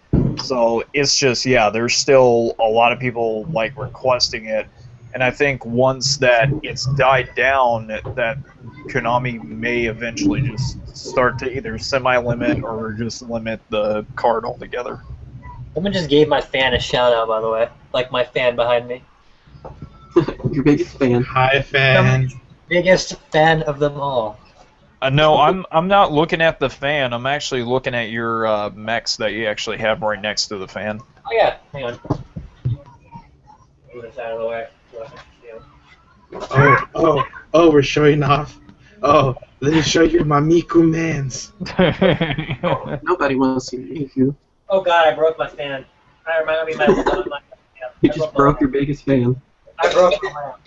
So it's just, there's still a lot of people like requesting it, And I think once that it's died down, that Konami may eventually just start to either semi-limit or just limit the card altogether. Someone just gave my fan a shout out, by the way. Like my fan behind me. Your biggest fan. Hi, fan. Biggest fan of them all. No, I'm not looking at the fan. I'm actually looking at your mechs that you actually have right next to the fan. Oh yeah, hang on. Move this out of the way. Oh, we're showing off. Oh, let me show you my Miku mans. Nobody wants to see you. Oh god, I broke my fan. I remember me my You just broke your biggest fan. I broke the lamp.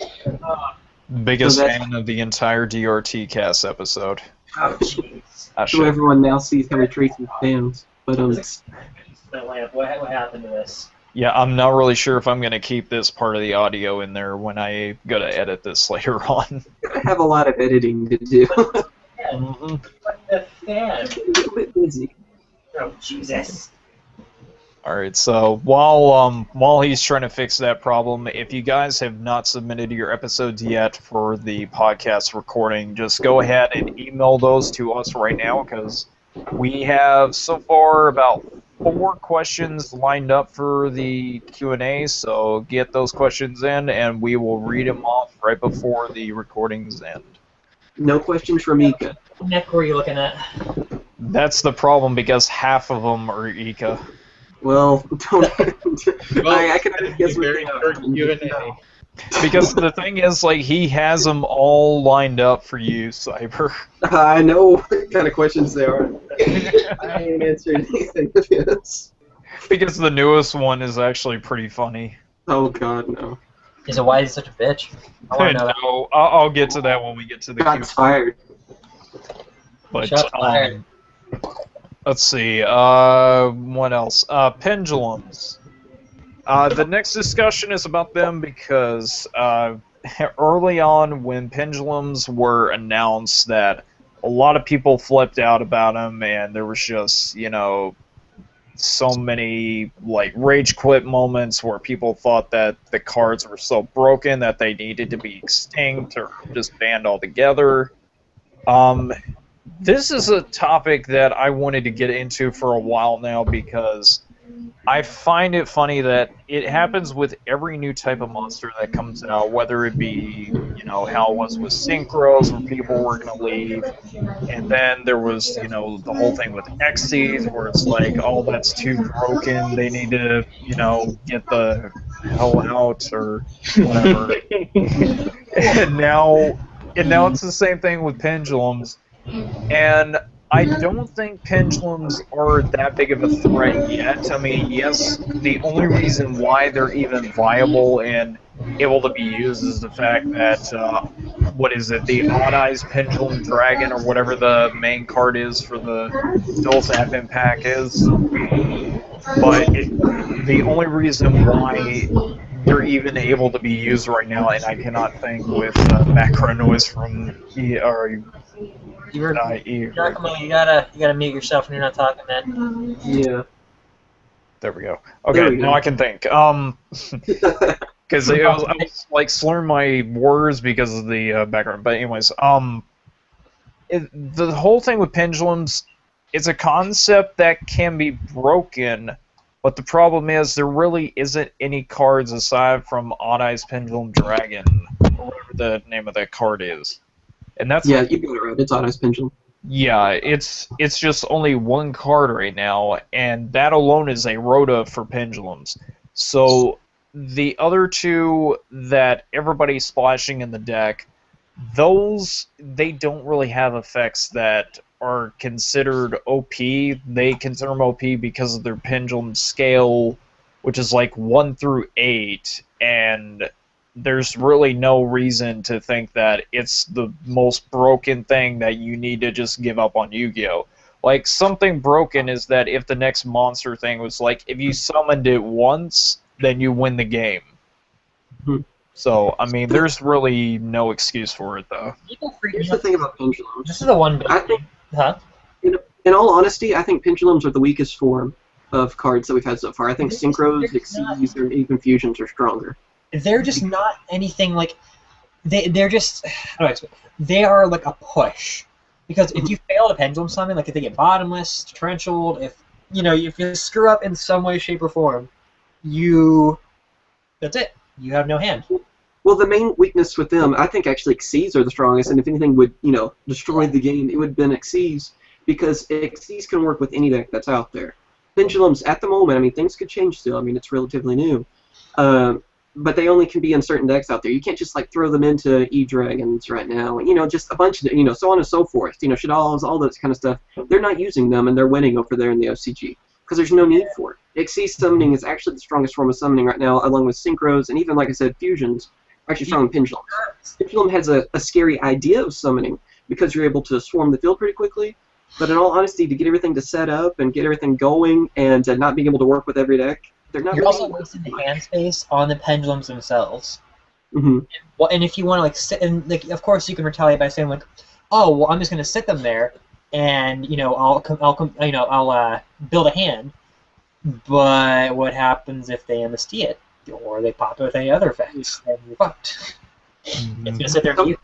Biggest So that's- fan of the entire DRTcast episode. Oh jeez. So everyone now sees how he treats his fans. But That lamp. What happened to this? Yeah, I'm not really sure if I'm going to keep this part of the audio in there when I go to edit this later on. I have a lot of editing to do. Mhm. What the fan? a little bit busy. Oh Jesus. Alright, so while he's trying to fix that problem, if you guys have not submitted your episodes yet for the podcast recording, just go ahead and email those to us right now, because we have so far about 4 questions lined up for the Q&A, so get those questions in, and we will read them off right before the recordings end. No questions from Ika. What neck were you looking at? That's the problem, because half of them are Ika. Well, don't. Well, I can guess what very they are. important Q&A. Because the thing is, like, he has them all lined up for you, Cyber. I know what kind of questions they are. I ain't answering anything of this. Because the newest one is actually pretty funny. Oh God, no. Is it why he's such a bitch? I want to know that. No, I'll get to that when we get to the Q. Shots fired. But Shots fired. let's see. What else? Pendulums. The next discussion is about them because early on, when pendulums were announced, that a lot of people flipped out about them, and there was just, so many like rage quit moments where people thought that the cards were so broken that they needed to be extinct or just banned altogether. This is a topic that I wanted to get into for a while now, because I find it funny that it happens with every new type of monster that comes out, whether it be, how it was with Synchros, where people were going to leave, and then there was, the whole thing with Xyz, where it's like, oh, that's too broken, they need to, get the hell out, or whatever. and now it's the same thing with pendulums, and I don't think pendulums are that big of a threat yet. I mean, yes, the only reason why they're even viable and able to be used is the fact that, the Odd Eyes Pendulum Dragon, or whatever the main card is for the Dual Advent pack is. But the only reason why they're even able to be used right now, and I cannot think with background noise from Giacomo, you gotta mute yourself when you're not talking, man. Yeah. There we go. There Okay, we go. now I can think. Because I was like slurring my words because of the background. But anyways, the whole thing with pendulums, it's a concept that can be broken, but the problem is there really isn't any cards aside from Odd Eyes Pendulum Dragon, or whatever the name of that card is. And that's Yeah, you got it right. It's Odd Eyes Pendulum. Yeah, it's just only one card right now, and that alone is a Rhoda for pendulums. So the other two that everybody's splashing in the deck, those, they don't really have effects that are considered OP. They consider them OP because of their pendulum scale, which is like 1 through 8, and there's really no reason to think that it's the most broken thing that you need to just give up on Yu-Gi-Oh! Like, something broken is that if the next monster thing was like, if you summoned it once, then you win the game. So, I mean, there's really no excuse for it, though. Here's the thing about pendulums. This is the one. I think, Huh? in all honesty, I think pendulums are the weakest form of cards that we've had so far. I think synchros, Xyz, or even fusions are stronger. they're just not anything like they're just how do I explain? They are like a push because if you fail to pendulum summon, like if they get bottomless, torrential, if you screw up in some way, shape, or form, that's it. You have no hand. Well, the main weakness with them, I think actually Xyz are the strongest, and if anything would, destroy the game, it would have been Xyz, because Xyz can work with any deck that's out there. Pendulums, at the moment, I mean, things could change still. I mean, it's relatively new. But they only can be in certain decks out there. You can't just, like, throw them into E-Dragons right now. Just a bunch of, so on and so forth. Shaddolls, all that kind of stuff. They're not using them, and they're winning over there in the OCG, because there's no need for it. Xyz summoning is actually the strongest form of summoning right now, along with Synchros, and even, like I said, Fusions. Actually strong Pendulum. Pendulum has a scary idea of summoning because you're able to swarm the field pretty quickly, but in all honesty, to get everything to set up and get everything going and not being able to work with every deck, they're not. You're also wasting the hand space on the pendulums themselves. Mm-hmm. Well, and if you want to like sit, and like, of course you can retaliate by saying like, oh well, I'm just going to sit them there, and I'll build a hand. But what happens if they MST it? Or they pop it with any other effects, and you're fucked. It's going to sit there and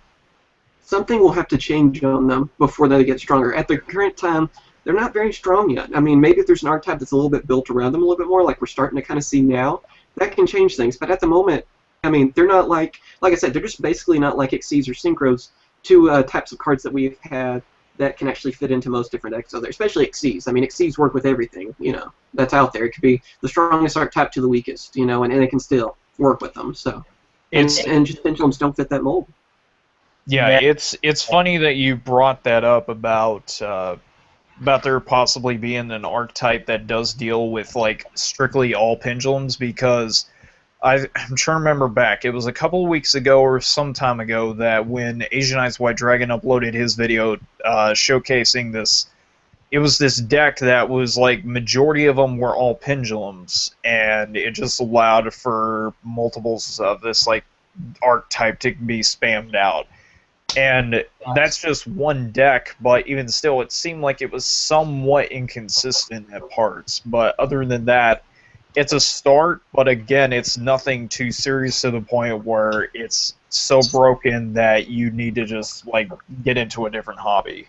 something will have to change on them before they get stronger. At the current time, they're not very strong yet. I mean, maybe if there's an archetype that's a little bit built around them a little bit more, like we're starting to kind of see now, that can change things. But at the moment, I mean, they're not like I said, they're just basically not like Xyz or Synchros, two types of cards that we've had that can actually fit into most different decks out there, especially Xyz. I mean, Xyz work with everything, that's out there. It could be the strongest archetype to the weakest, and it can still work with them. So, and just pendulums don't fit that mold. Yeah, it's funny that you brought that up about there possibly being an archetype that does deal with like strictly all pendulums, because I'm trying to remember back. It was a couple of weeks ago or some time ago that when Asian Eyes White Dragon uploaded his video showcasing this, it was this deck that was like majority of them were all pendulums, and it just allowed for multiples of this like archetype to be spammed out. And that's just one deck, but even still, it seemed like it was somewhat inconsistent at parts. But other than that, it's a start, but again, it's nothing too serious to the point where it's so broken that you need to just like get into a different hobby.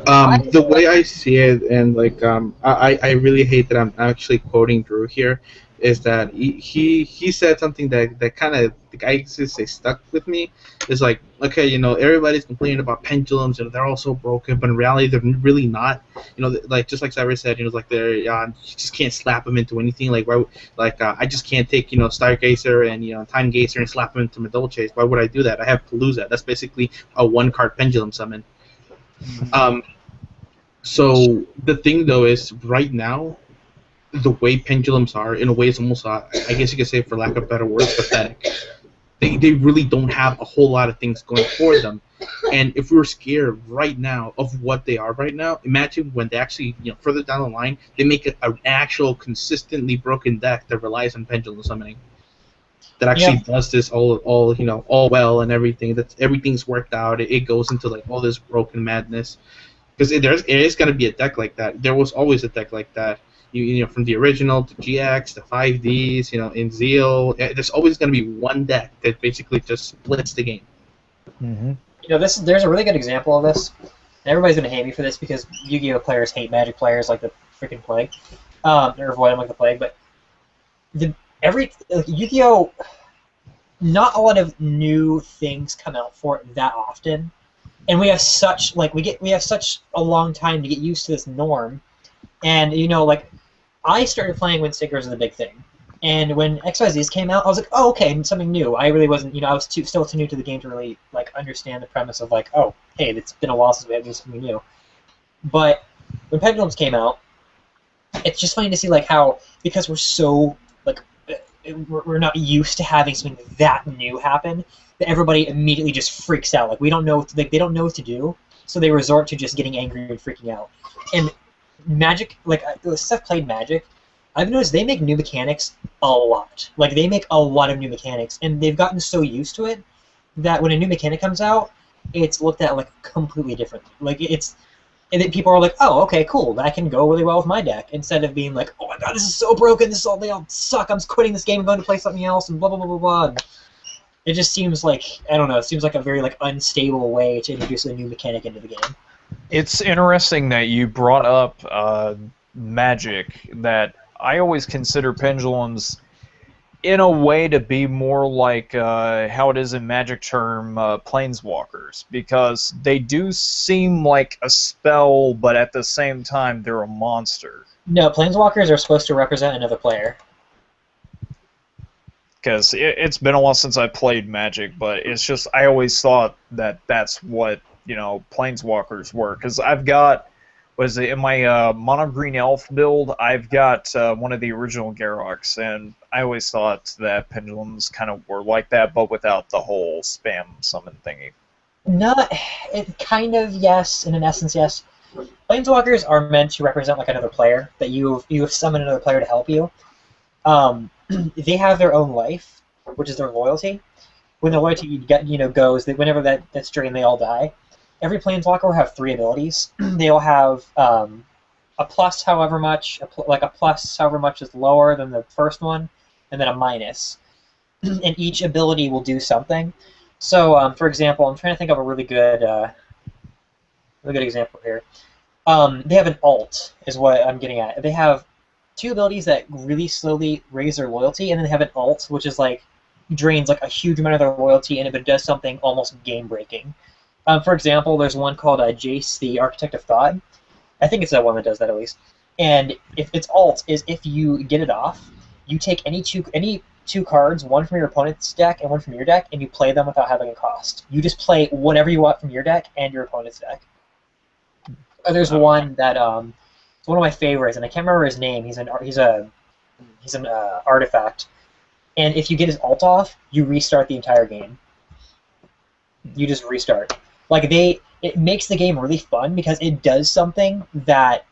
The way I see it, and like I really hate that I'm actually quoting Drew here, is that he said something that kind of, I just say, stuck with me. It's like, okay, everybody's complaining about pendulums and they're all so broken, but in reality they're really not. Like just like Cyrus said, like they're you just can't slap them into anything. Like why? Like I just can't take Stargazer and Time Gazer and slap them into Medulches. Why would I do that? I have Palooza. That's basically a one-card pendulum summon. So the thing though is, right now, the way pendulums are, in a way, is almost, I guess you could say, for lack of better words, pathetic. They really don't have a whole lot of things going for them. And if we were scared right now of what they are right now, imagine when they actually, further down the line, they make an actual consistently broken deck that relies on pendulum summoning. That actually does this all well and everything. That everything's worked out. It goes into like all this broken madness. Because it is going to be a deck like that. There was always a deck like that. From the original to GX to 5Ds, in Zeal, there's always going to be one deck that basically just splits the game. Mm-hmm. There's a really good example of this. And everybody's going to hate me for this because Yu-Gi-Oh players hate Magic players like the freaking plague, or avoid them like the plague. But Yu-Gi-Oh, not a lot of new things come out for it that often, and we have such a long time to get used to this norm. And I started playing when stickers were the big thing, and when XYZs came out, I was like, oh, okay, something new. I really wasn't, I was still too new to the game to really like understand the premise of like, oh, hey, it's been a while since we had something new. But when Pendulums came out, it's just funny to see like how, because we're so like we're not used to having something that new happen, that everybody immediately just freaks out. Like they don't know what to do, so they resort to just getting angry and freaking out. And Magic, like Seth played Magic, I've noticed they make new mechanics a lot. Like they make a lot of new mechanics, and they've gotten so used to it that when a new mechanic comes out, it's looked at like completely different. Like and then people are like, oh, okay, cool, that can go really well with my deck, instead of being like, oh my god, this is so broken, they all suck, I'm quitting this game and going to play something else, and blah, blah, blah, blah, blah. And it just seems like, I don't know, it seems like a very unstable way to introduce a new mechanic into the game. It's interesting that you brought up Magic, that I always consider pendulums in a way to be more like how it is in Magic term planeswalkers, because they do seem like a spell, but at the same time they're a monster. No, planeswalkers are supposed to represent another player. Because it's been a while since I played Magic, but it's just I always thought that that's what planeswalkers were. Because I've got, in my mono green elf build, I've got one of the original Garoks, and I always thought that pendulums kind of were like that, but without the whole spam summon thingy. Not, it kind of, yes, in an essence, yes. Planeswalkers are meant to represent another player, that you have summoned another player to help you. They have their own life, which is their loyalty. When the loyalty goes, whenever that's drained, they all die. Every planeswalker will have 3 abilities. They all have a plus however much, a plus however much is lower than the first one, and then a minus. And each ability will do something. So, for example, I'm trying to think of a really good example here. They have an alt, is what I'm getting at. They have 2 abilities that really slowly raise their loyalty, and then they have an alt, which is drains a huge amount of their loyalty, and if it does something almost game-breaking. For example, there's one called Jace, the Architect of Thought. I think it's that one that does that, at least. And if its alt is, if you get it off, you take any two cards, one from your opponent's deck and one from your deck, and you play them without having a cost. You just play whatever you want from your deck and your opponent's deck. There's one that it's one of my favorites, and I can't remember his name. He's an artifact, and if you get his alt off, you restart the entire game. You just restart. It makes the game really fun because it does something that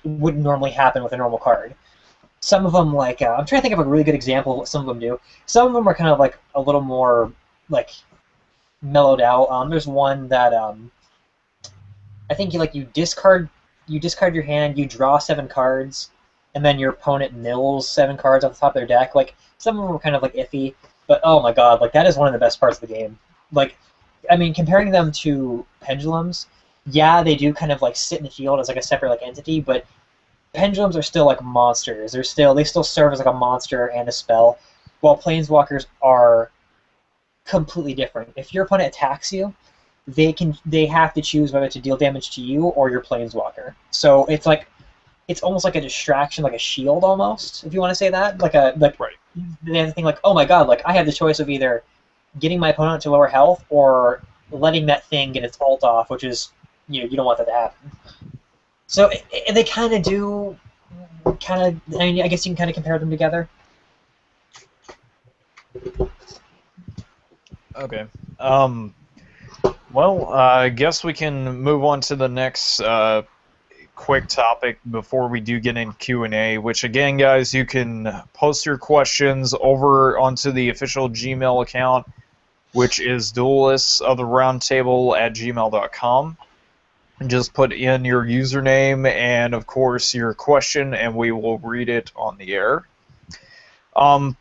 wouldn't normally happen with a normal card. Some of them, I'm trying to think of a really good example of what some of them do. Some of them are kind of a little more mellowed out. There's one that I think you discard your hand, you draw 7 cards, and then your opponent mills 7 cards off the top of their deck. Some of them are kind of iffy, but oh my god, that is one of the best parts of the game. Comparing them to pendulums, yeah, they do kind of sit in the field as a separate entity, but pendulums are still monsters. They still serve as a monster and a spell, while planeswalkers are completely different. If your opponent attacks you, they have to choose whether to deal damage to you or your planeswalker. So it's almost like a distraction, like a shield almost, if you want to say that. Right. They have to think oh my god, I have the choice of either getting my opponent to lower health or letting that thing get its ult off, which is you don't want that to happen. So they kind of do, I guess you can kind of compare them together. Okay. Well, I guess we can move on to the next quick topic before we do get in Q&A, which again, guys, you can post your questions over onto the official Gmail account, which is duelistoftheroundtable@gmail.com. And just put in your username and, of course, your question, and we will read it on the air.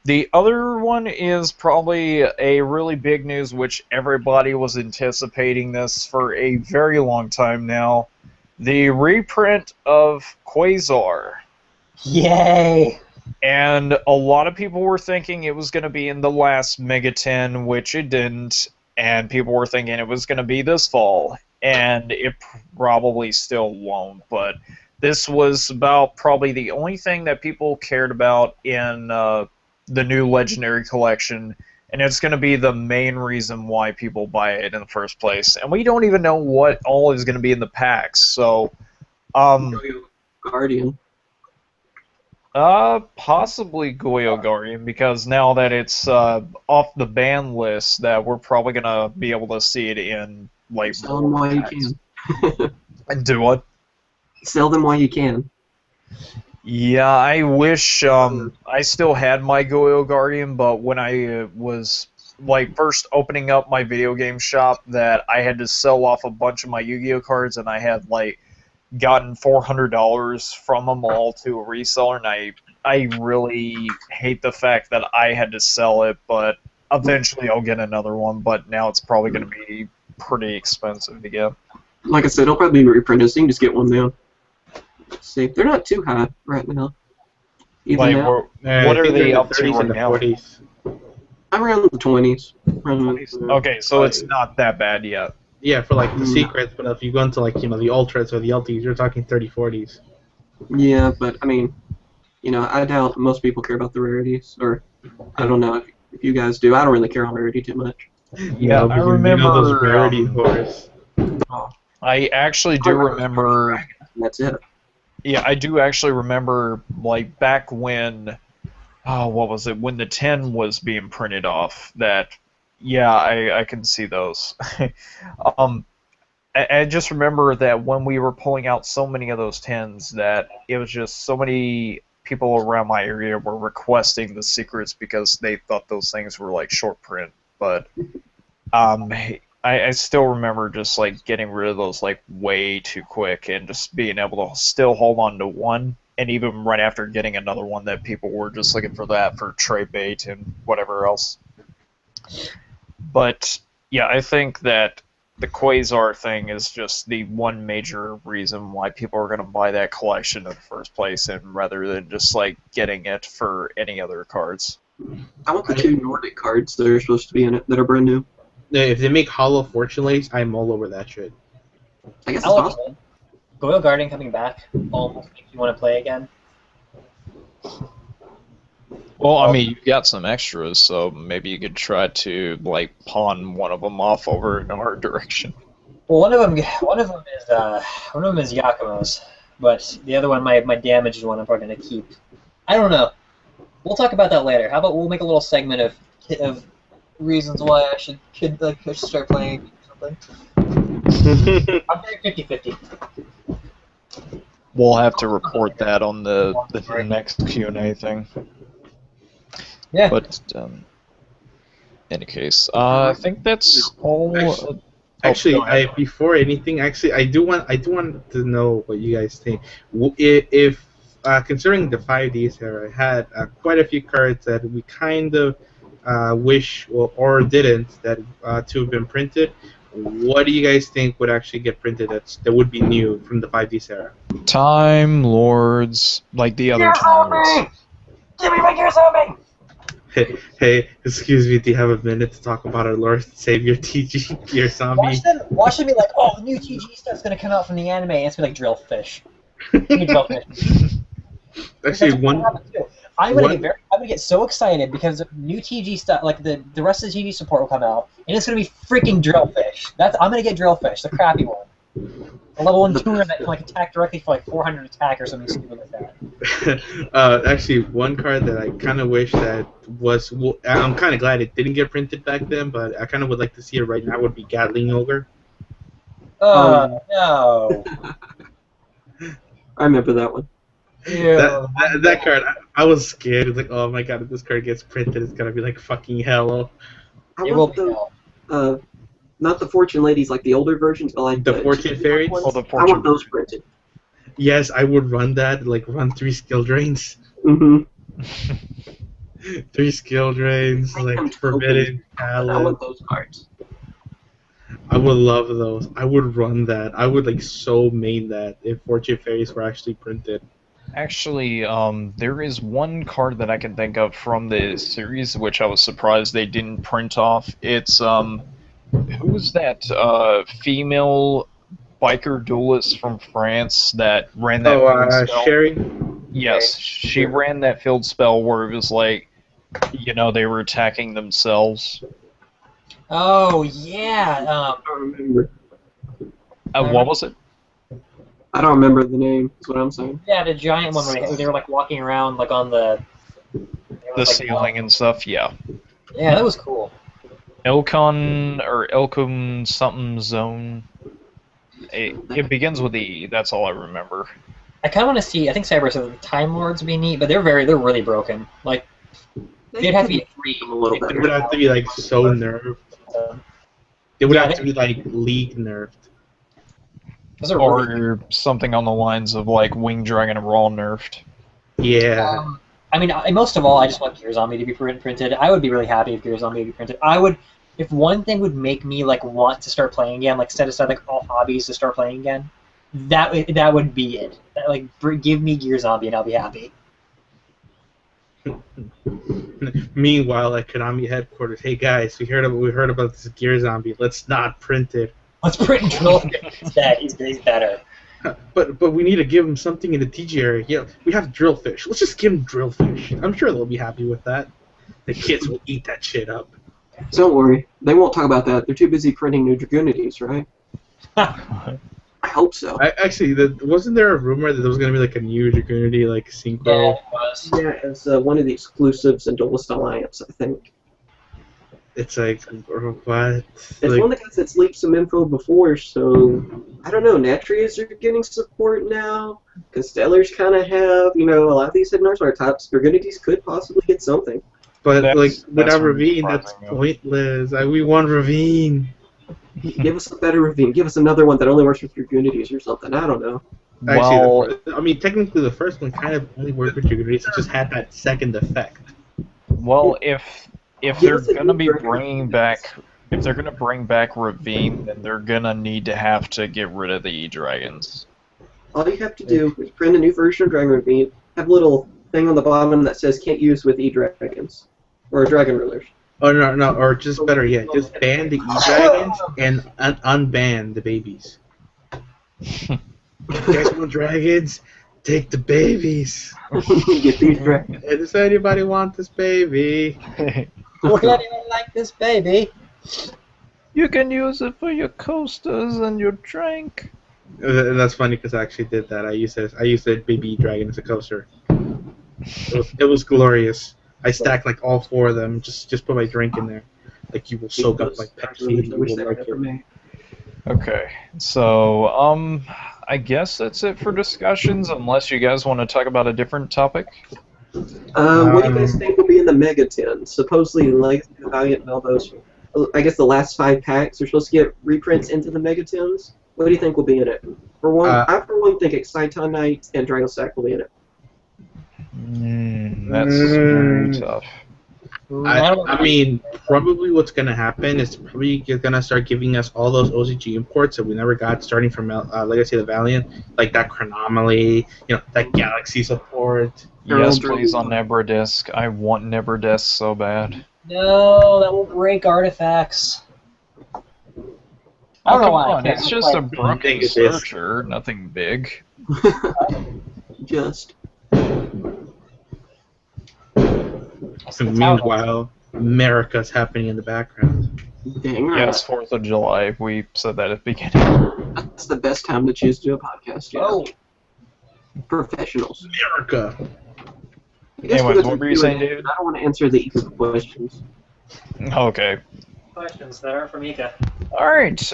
The other one is probably a really big news, which everybody was anticipating this for a very long time now. The reprint of Quasar. Yay! And a lot of people were thinking it was going to be in the last Mega 10, which it didn't. And people were thinking it was going to be this fall. And it probably still won't. But this was about probably the only thing that people cared about in the new Legendary Collection. And it's going to be the main reason why people buy it in the first place. And we don't even know what all is going to be in the packs. So, Guardian. Possibly Goyo Guardian, because now that it's off the ban list, that we're probably going to be able to see it in Sell them while you can. And do what? Sell them while you can. Yeah, I wish I still had my Goyo Guardian, but when I was like first opening up my video game shop that I had to sell off a bunch of my Yu-Gi-Oh cards, and I had like gotten $400 from them all to a reseller, and I really hate the fact that I had to sell it, but eventually I'll get another one, but now it's probably going to be pretty expensive to get. Like I said, it'll probably be reprinted, so you can just get one now. Let's see, they're not too high right now. Even Like, now, what are they up to 30s right and the now? 40s. I'm around the 20s. Okay, so it's not that bad yet. Yeah, for like the secrets, but if you go into like the ultras or the LTs, you're talking 30, 40s. Yeah, but I mean, I doubt most people care about the rarities, or I don't know if you guys do. I don't really care on rarity too much. Yeah, I remember those rarity whores. I actually do remember. That's it. Yeah, I do actually remember, like, back when, what was it, when the 10 was being printed off, that, yeah, I can see those. I just remember that when we were pulling out so many of those 10s, that it was just so many people around my area were requesting the secrets because they thought those things were, like, short print, but, I still remember just like getting rid of those like way too quick and just being able to still hold on to one, and even right after getting another one that people were just looking for that for trade bait and whatever else. But yeah, I think that the Quasar thing is just the one major reason why people are going to buy that collection in the first place, and rather than just like getting it for any other cards. I want the 2 Nordic cards that are supposed to be in it that are brand new. If they make hollow fortune ladies, I'm all over that shit. I guess it's I like possible. it. Goyle Guardian coming back almost makes you want to play again. Well, I mean, you've got some extras, so maybe you could try to like pawn one of them off over in our direction. Well, one of them is Yakumo's, but the other one, my damaged one, I'm probably gonna keep. I don't know. We'll talk about that later. How about we'll make a little segment of reasons why I should start playing or something. I'm very 50-50. We'll have to report that on the next Q&A thing. Yeah. But in any case, I think that's all. Actually, before anything, I do want to know what you guys think. If considering the 5Ds era, I had quite a few cards that we kind of wish or didn't that to have been printed. What do you guys think would actually get printed that would be new from the 5D era? Time Lords, like the other Time Lords. Give me my Gear Zombie! Hey, excuse me, do you have a minute to talk about our Lord Savior TG Gear Zombie? Watch them be like, oh, the new TG stuff's gonna come out from the anime, and it's gonna be like Drillfish. Drillfish. Actually, I'm gonna get so excited because new TG stuff, like the rest of the TG support will come out, and it's gonna be freaking Drillfish. I'm gonna get Drillfish, the crappy one. A level 1 tuner that can like attack directly for like 400 attack or something stupid like that. Actually, one card that I kind of wish that was. I'm kind of glad it didn't get printed back then, but I kind of would like to see it right now. Would be Gatling Ogre. No. I remember that one. Yeah. That card, I was scared. It's like, oh my god, if this card gets printed, it's gonna be like fucking hell. It will be hell. Not the Fortune Ladies like the older versions, but like the Fortune Fairies. Oh, the I Fortune. want those printed. Yes, I would run that. Like run 3 skill drains. Mm-hmm. 3 skill drains, like Forbidden I Talent. want those cards. I would love those. I would run that. I would like so main that if Fortune Fairies were actually printed. Actually, there is one card that I can think of from the series, which I was surprised they didn't print off. It's who was that female biker duelist from France that ran that field spell? Sherry? Yes, she ran that field spell where it was like, they were attacking themselves. Oh yeah. I don't remember. What was it? I don't remember the name. Is what I'm saying. Yeah, the giant one where they were like walking around like on the Ceiling and stuff. Yeah. Yeah, that was cool. Elcom something zone. It begins with E. That's all I remember. I kind of want to see. I think Cyber said the Time Lords would be neat, but they're really broken. Like They'd have to be free. A little It better. would have to be like so nerfed. It would have to be like league nerfed. Those are really Or something on the lines of like Wing Dragon and Raw nerfed. Yeah. I mean, most of all, I just want Gear Zombie to be printed. I would be really happy if Gear Zombie would be printed. I would, if one thing would make me like want to start playing again, like set aside like all hobbies to start playing again, that would be it. Give me Gear Zombie and I'll be happy. Meanwhile, at Konami headquarters, hey guys, we heard about this Gear Zombie. Let's not print it. Let's print Drillfish instead. He's better. But we need to give him something in the TG area. Yeah, we have Drillfish. Let's just give him Drillfish. I'm sure they'll be happy with that. The kids will eat that shit up. Don't worry, they won't talk about that. They're too busy printing new Dragunities, right? I hope so. Actually, wasn't there a rumor that there was going to be like a new Dragunity, like Yeah, Synchro? it was. Yeah, it's one of the exclusives in Duelist Alliance, I think. It's like, what? It's Like, one of the guys that's leaked some info before, so I don't know. Natrias are getting support now. Constellars kind of have, a lot of these hidden arts are tops. Dragunities could possibly get something. but That's- like that's without Ravine, surprising, that's yeah. pointless. We want Ravine. Give us a better Ravine. Give us another one that only works with Dragunities or something. I don't know. Well, Actually, I mean, technically, the first one kind of only worked with Dragunities. It just had that second effect. well, if Give they're us a gonna new be version. bringing back, if they're gonna bring back Ravine, then they're gonna need to have to get rid of the E-Dragons. All you have to do is print a new version of Dragon Ravine, have a little thing on the bottom that says can't use with E-Dragons. Or Dragon Rulers. Oh no, or just better yet, just ban the E-Dragons and unban the babies. You guys want dragons? Take the babies. Get these dragons. Hey, does anybody want this baby? Would anyone like this baby? You can use it for your coasters and your drink. And that's funny because I actually did that. I used a baby dragon as a coaster. It was glorious. I stacked like all four of them. Just put my drink in there. Like you will soak up like Pepsi. I You wish will they were like for it. me. Okay, so I guess that's it for discussions. Unless you guys want to talk about a different topic. What do you guys think will be in the Mega 10? Supposedly, Legacy of the Valiant and all those, I guess the last 5 packs are supposed to get reprints into the Mega 10s. What do you think will be in it? For one, I for one think Exciton Knight and Dragon Stack will be in it. That's very tough. I mean, probably what's going to happen is probably you're going to start giving us all those OCG imports that we never got starting from Legacy of the Valiant, like that Chronomaly, that Galaxy support. Yes, please on Nebradisk. I want Nebradisk so bad. No, that will break artifacts. I don't know why. On, it's just a think broken it is. searcher, nothing big. Just. And meanwhile, America's happening in the background. Dang right. Yes, 4th of July. We said that at the beginning. That's the best time to choose to do a podcast. Yeah. Oh, Professionals. America. I guess Anyways, we'll what were you do saying, it. David? I don't want to answer the easy questions. Okay. questions that aren't from Ika. All right.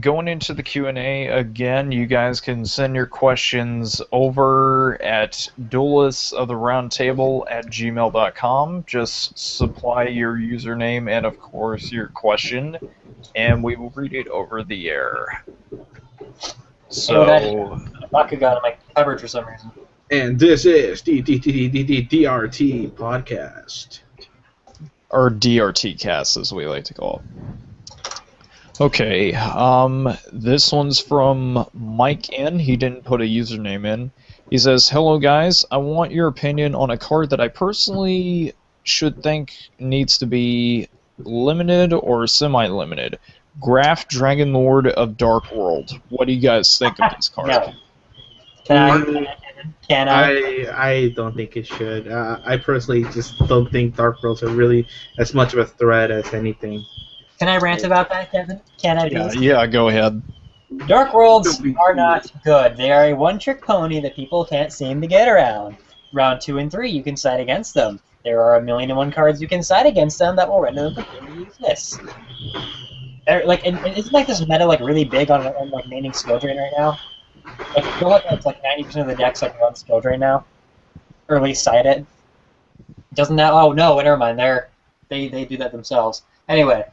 Going into the Q&A again, you guys can send your questions over at duelistoftheroundtable@gmail.com. Just supply your username and, of course, your question, and we will read it over the air. So, Bakugan on my coverage for some reason. And this is the DRT podcast. or DRTcast, as we like to call it. Okay, this one's from Mike N. He didn't put a username in. He says, "Hello guys, I want your opinion on a card that I personally should think needs to be limited or semi-limited. Graf Dragon Lord of Dark World. What do you guys think of this card?" No. Can I? I don't think it should. I personally just don't think Dark Worlds are really as much of a threat as anything. Can I rant about that, Kevin? Can I please? Yeah, go ahead. Dark Worlds are not good. They are a one-trick pony that people can't seem to get around. Round 2 and 3, you can side against them. There are 1,000,001 cards you can side against them that will render them completely useless. And isn't like this meta like really big on like maining skill drain right now? Like I feel like it's like 90% of the decks like run skill drain now, or at least side it. Doesn't that? Oh no, never mind. They do that themselves. Anyway,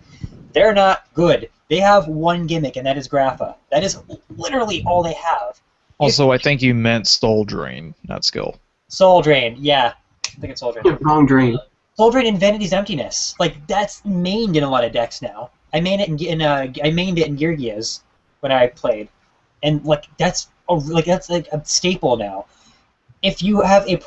they're not good. They have one gimmick, and that is Grapha. That is literally all they have. Also, I think you meant Soul Drain, not Skill. Soul Drain, yeah. I think it's Soul Drain. Yeah, wrong drain. Soul Drain and Vanity's Emptiness. Like, that's mained in a lot of decks now. I mained it I mained it in Geargias when I played. And, like, that's a staple now. If you have a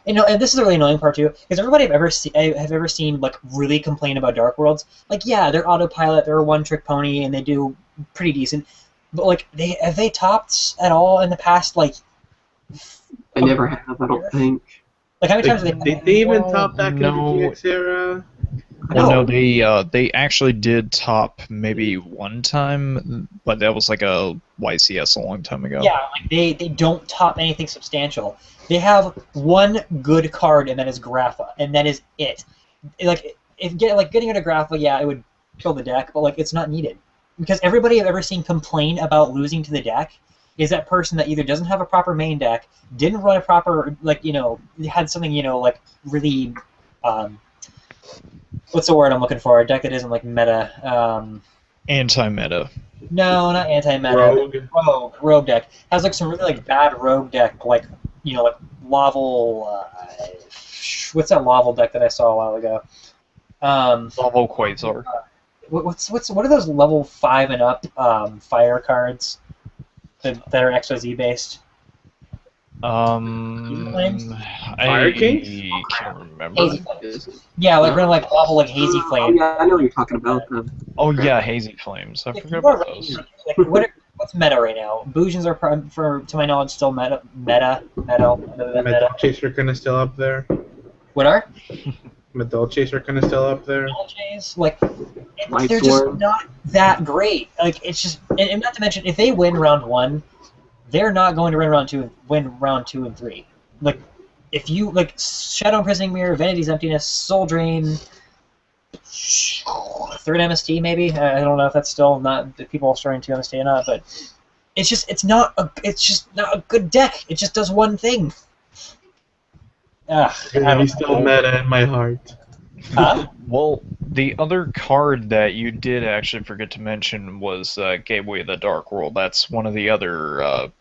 and this is a really annoying part too, because everybody I've ever seen like really complain about Dark Worlds. Like, yeah, they're autopilot, they're a one-trick pony, and they do pretty decent. But like, have they topped at all in the past? Like, I never have. I don't think. Like, how many times Did they even top back in the GX era? Well, no, they actually did top maybe one time, but that was like a YCS a long time ago. Yeah, like they don't top anything substantial. They have one good card, and that is Grapha, and that is it. Like, getting rid of Grapha, yeah, it would kill the deck, but like it's not needed because everybody I've ever seen complain about losing to the deck is that person that either doesn't have a proper main deck, didn't run a proper had something like really what's the word I'm looking for? A deck that isn't like meta. Anti-meta. No, not anti-meta. Rogue deck. Has like some really like bad rogue deck, like Laval. What's that Laval deck that I saw a while ago? Laval Quasar. What are those level 5 and up fire cards that are XYZ based? Fire King? I can't remember. Hazy Flames. Yeah, like running like Laval like Hazy Oh Flame. yeah, I know what you're talking about. Oh yeah, Hazy Flames. I If forgot you are about those. like, what's meta right now? Bujins are, to my knowledge, still meta. Medal Chaser kind of still up there. What are? Medal Chaser kind of still up there. Like, Light they're Sword. just not that great. Like, it's just, and not to mention, if they win round 1, they're not going to win round 2 and 3. Like, if you Shadow Imprisoning Mirror, Vanity's Emptiness, Soul Drain, third MST maybe. I don't know if that's still not if people are starting to MST or not, but it's just not a good deck. It just does one thing. He's still meta in my heart. Huh? Well, the other card that you did actually forget to mention was Gateway of the Dark World. That's one of the other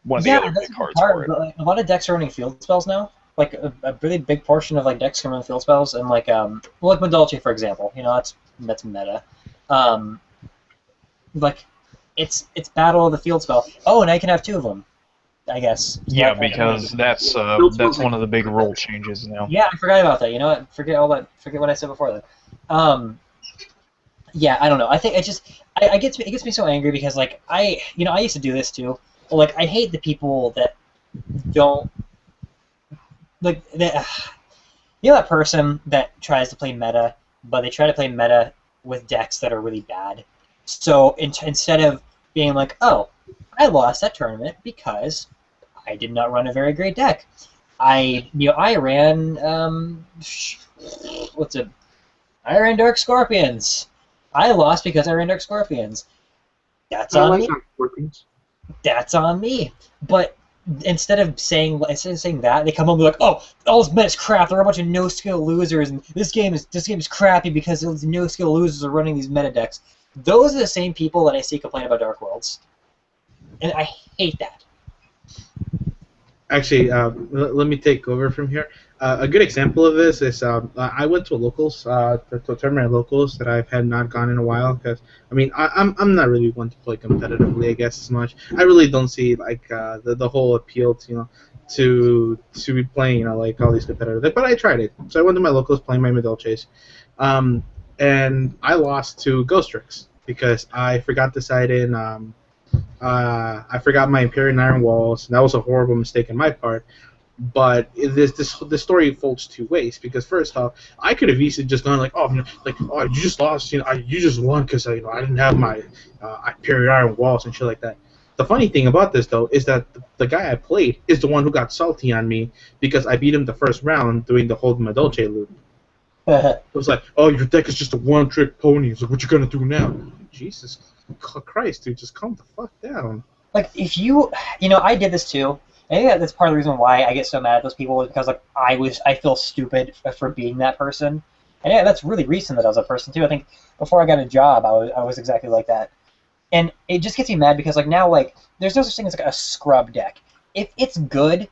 big cards for it. But, like, a lot of decks are running field spells now. Like a really big portion of like decks can run field spells, and like Medolce, for example. That's meta. Like it's Battle of the Field spell. Oh, and I can have 2 of them, I guess. Yeah, because that's one of the big rule changes now. Yeah, I forgot about that. You know what? Forget all that. Forget what I said before that. Yeah, I don't know. I think it gets me so angry because like I used to do this too. Like, I hate the people that don't like that. That person that tries to play meta, but they try to play meta with decks that are really bad. So instead of being like, oh, I lost that tournament because I did not run a very great deck. I ran I ran Dark Scorpions. I lost because I ran Dark Scorpions. That's on me. That's on me. But instead of saying that, they come home and be like, oh, all this meta's crap. They're a bunch of no-skill losers, and this game is crappy because those no-skill losers are running these meta decks. Those are the same people that I see complain about Dark Worlds. And I hate that. Actually, let me take over from here. A good example of this is I went to a locals, to a tournament at locals that I had not gone in a while because I'm not really one to play competitively, I guess, as much. I really don't see like the whole appeal to be playing like all these competitive. But I tried it, so I went to my locals playing my Medal Chase, and I lost to Ghost Tricks because I forgot to side in. I forgot my Imperial Iron Walls, and that was a horrible mistake on my part. But the story folds 2 ways because first off, I could have easily just gone like, you just lost, you just won because I didn't have my Imperial Iron Walls and shit like that. The funny thing about this though is that the guy I played is the one who got salty on me because I beat him the first round doing the whole Medolce loop. It was like, oh, your deck is just a one-trick pony. So what you gonna do now? Jesus Christ, dude, just calm the fuck down. Like, if I did this too. I think that's part of the reason why I get so mad at those people is because like I feel stupid for being that person. And yeah, that's really recent that I was that person too. I think before I got a job, I was exactly like that. And it just gets me mad because like now like there's no such thing as like a scrub deck. If it's good,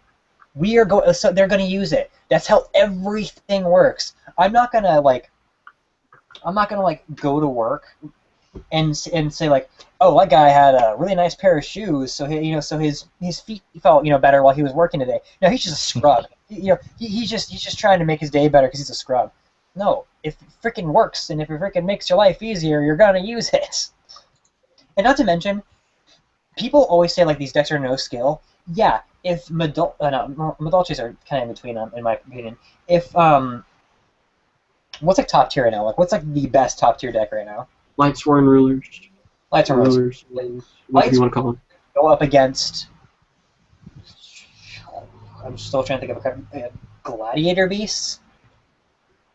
so they're gonna use it. That's how everything works. I'm not gonna go to work and say like, oh, that guy had a really nice pair of shoes, so his feet felt better while he was working today. No, he's just a scrub. He's just trying to make his day better because he's a scrub. No, if it freaking works and if it freaking makes your life easier, you're gonna use it. And not to mention, people always say like these decks are no skill. Yeah, if Madolches are kind of in between in my opinion. If what's like top tier right now? Like what's like the best top tier deck right now? Lightsworn Rulers. Lightsworn Rulers. What do you want to call them? Go up against. I'm still trying to think of a Gladiator Beasts.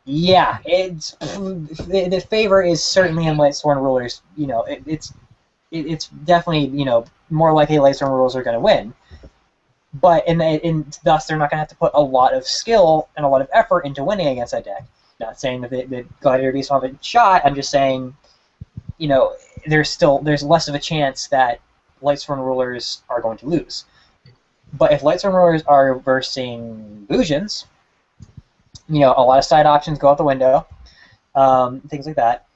Yeah, it's the favor is certainly in Lightsworn Rulers. It's definitely more likely Lightsworn Rulers are going to win. But and thus they're not going to have to put a lot of skill and a lot of effort into winning against that deck. Not saying that the Gladiator Beasts won't have a shot. I'm just saying, there's less of a chance that Lightsworn Rulers are going to lose. But if Lightsworn Rulers are versing Bujins, a lot of side options go out the window, things like that,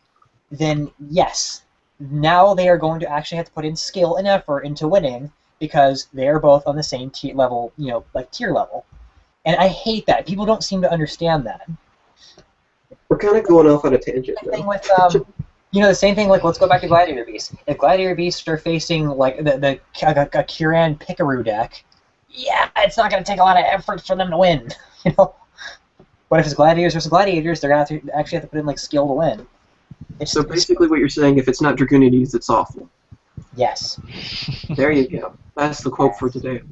then yes, now they are going to actually have to put in skill and effort into winning because they are both on the same tier level, tier level. And I hate that. People don't seem to understand that. We're kind of going off on a tangent. Same thing with, the same thing, like, let's go back to Gladiator Beasts. If Gladiator Beasts are facing, like, a Kiran Pickaroo deck, yeah, it's not going to take a lot of effort for them to win, But if it's Gladiators versus Gladiators, they're going to actually have to put in, like, skill to win. So basically what you're saying, if it's not Dragonides, it's awful. Yes. There you go. That's the quote for today.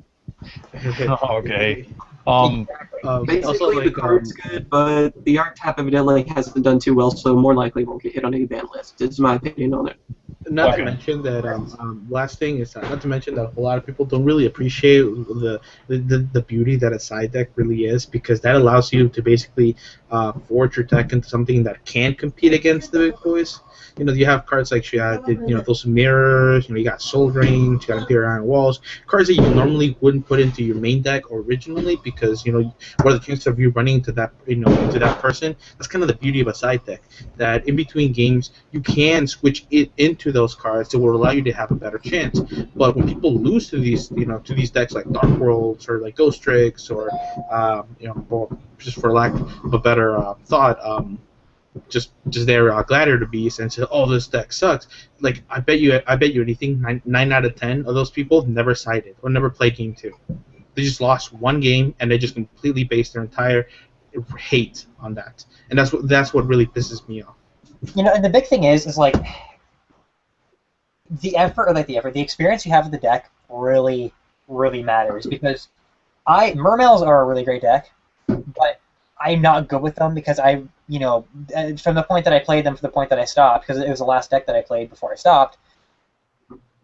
Okay. Basically, also, like, the card's good, but the art type evidently hasn't done too well, so more likely won't get hit on any ban list. Is my opinion on it. Not to mention that last thing is not to mention that a lot of people don't really appreciate the beauty that a side deck really is, because that allows you to basically forge your deck into something that can compete against the big boys. You have cards like those mirrors. You got Soul Drain, you got Imperial Iron Walls, cards that you normally wouldn't put into your main deck originally, because what are the chances of you running into that into that person? That's kind of the beauty of a side deck. That in between games you can switch it into those cards that will allow you to have a better chance. But when people lose to these decks like Dark Worlds or like Ghost Tricks or just for lack of a better thought. Just their Gladiator Beast and say, oh, this deck sucks. Like I bet you anything, 9 out of 10 of those people never sided or never played game 2. They just lost one game and they just completely based their entire hate on that. And that's what really pisses me off. And the big thing is like the experience you have with the deck really, really matters, because Mermails are a really great deck, but I'm not good with them because from the point that I played them to the point that I stopped, because it was the last deck that I played before I stopped,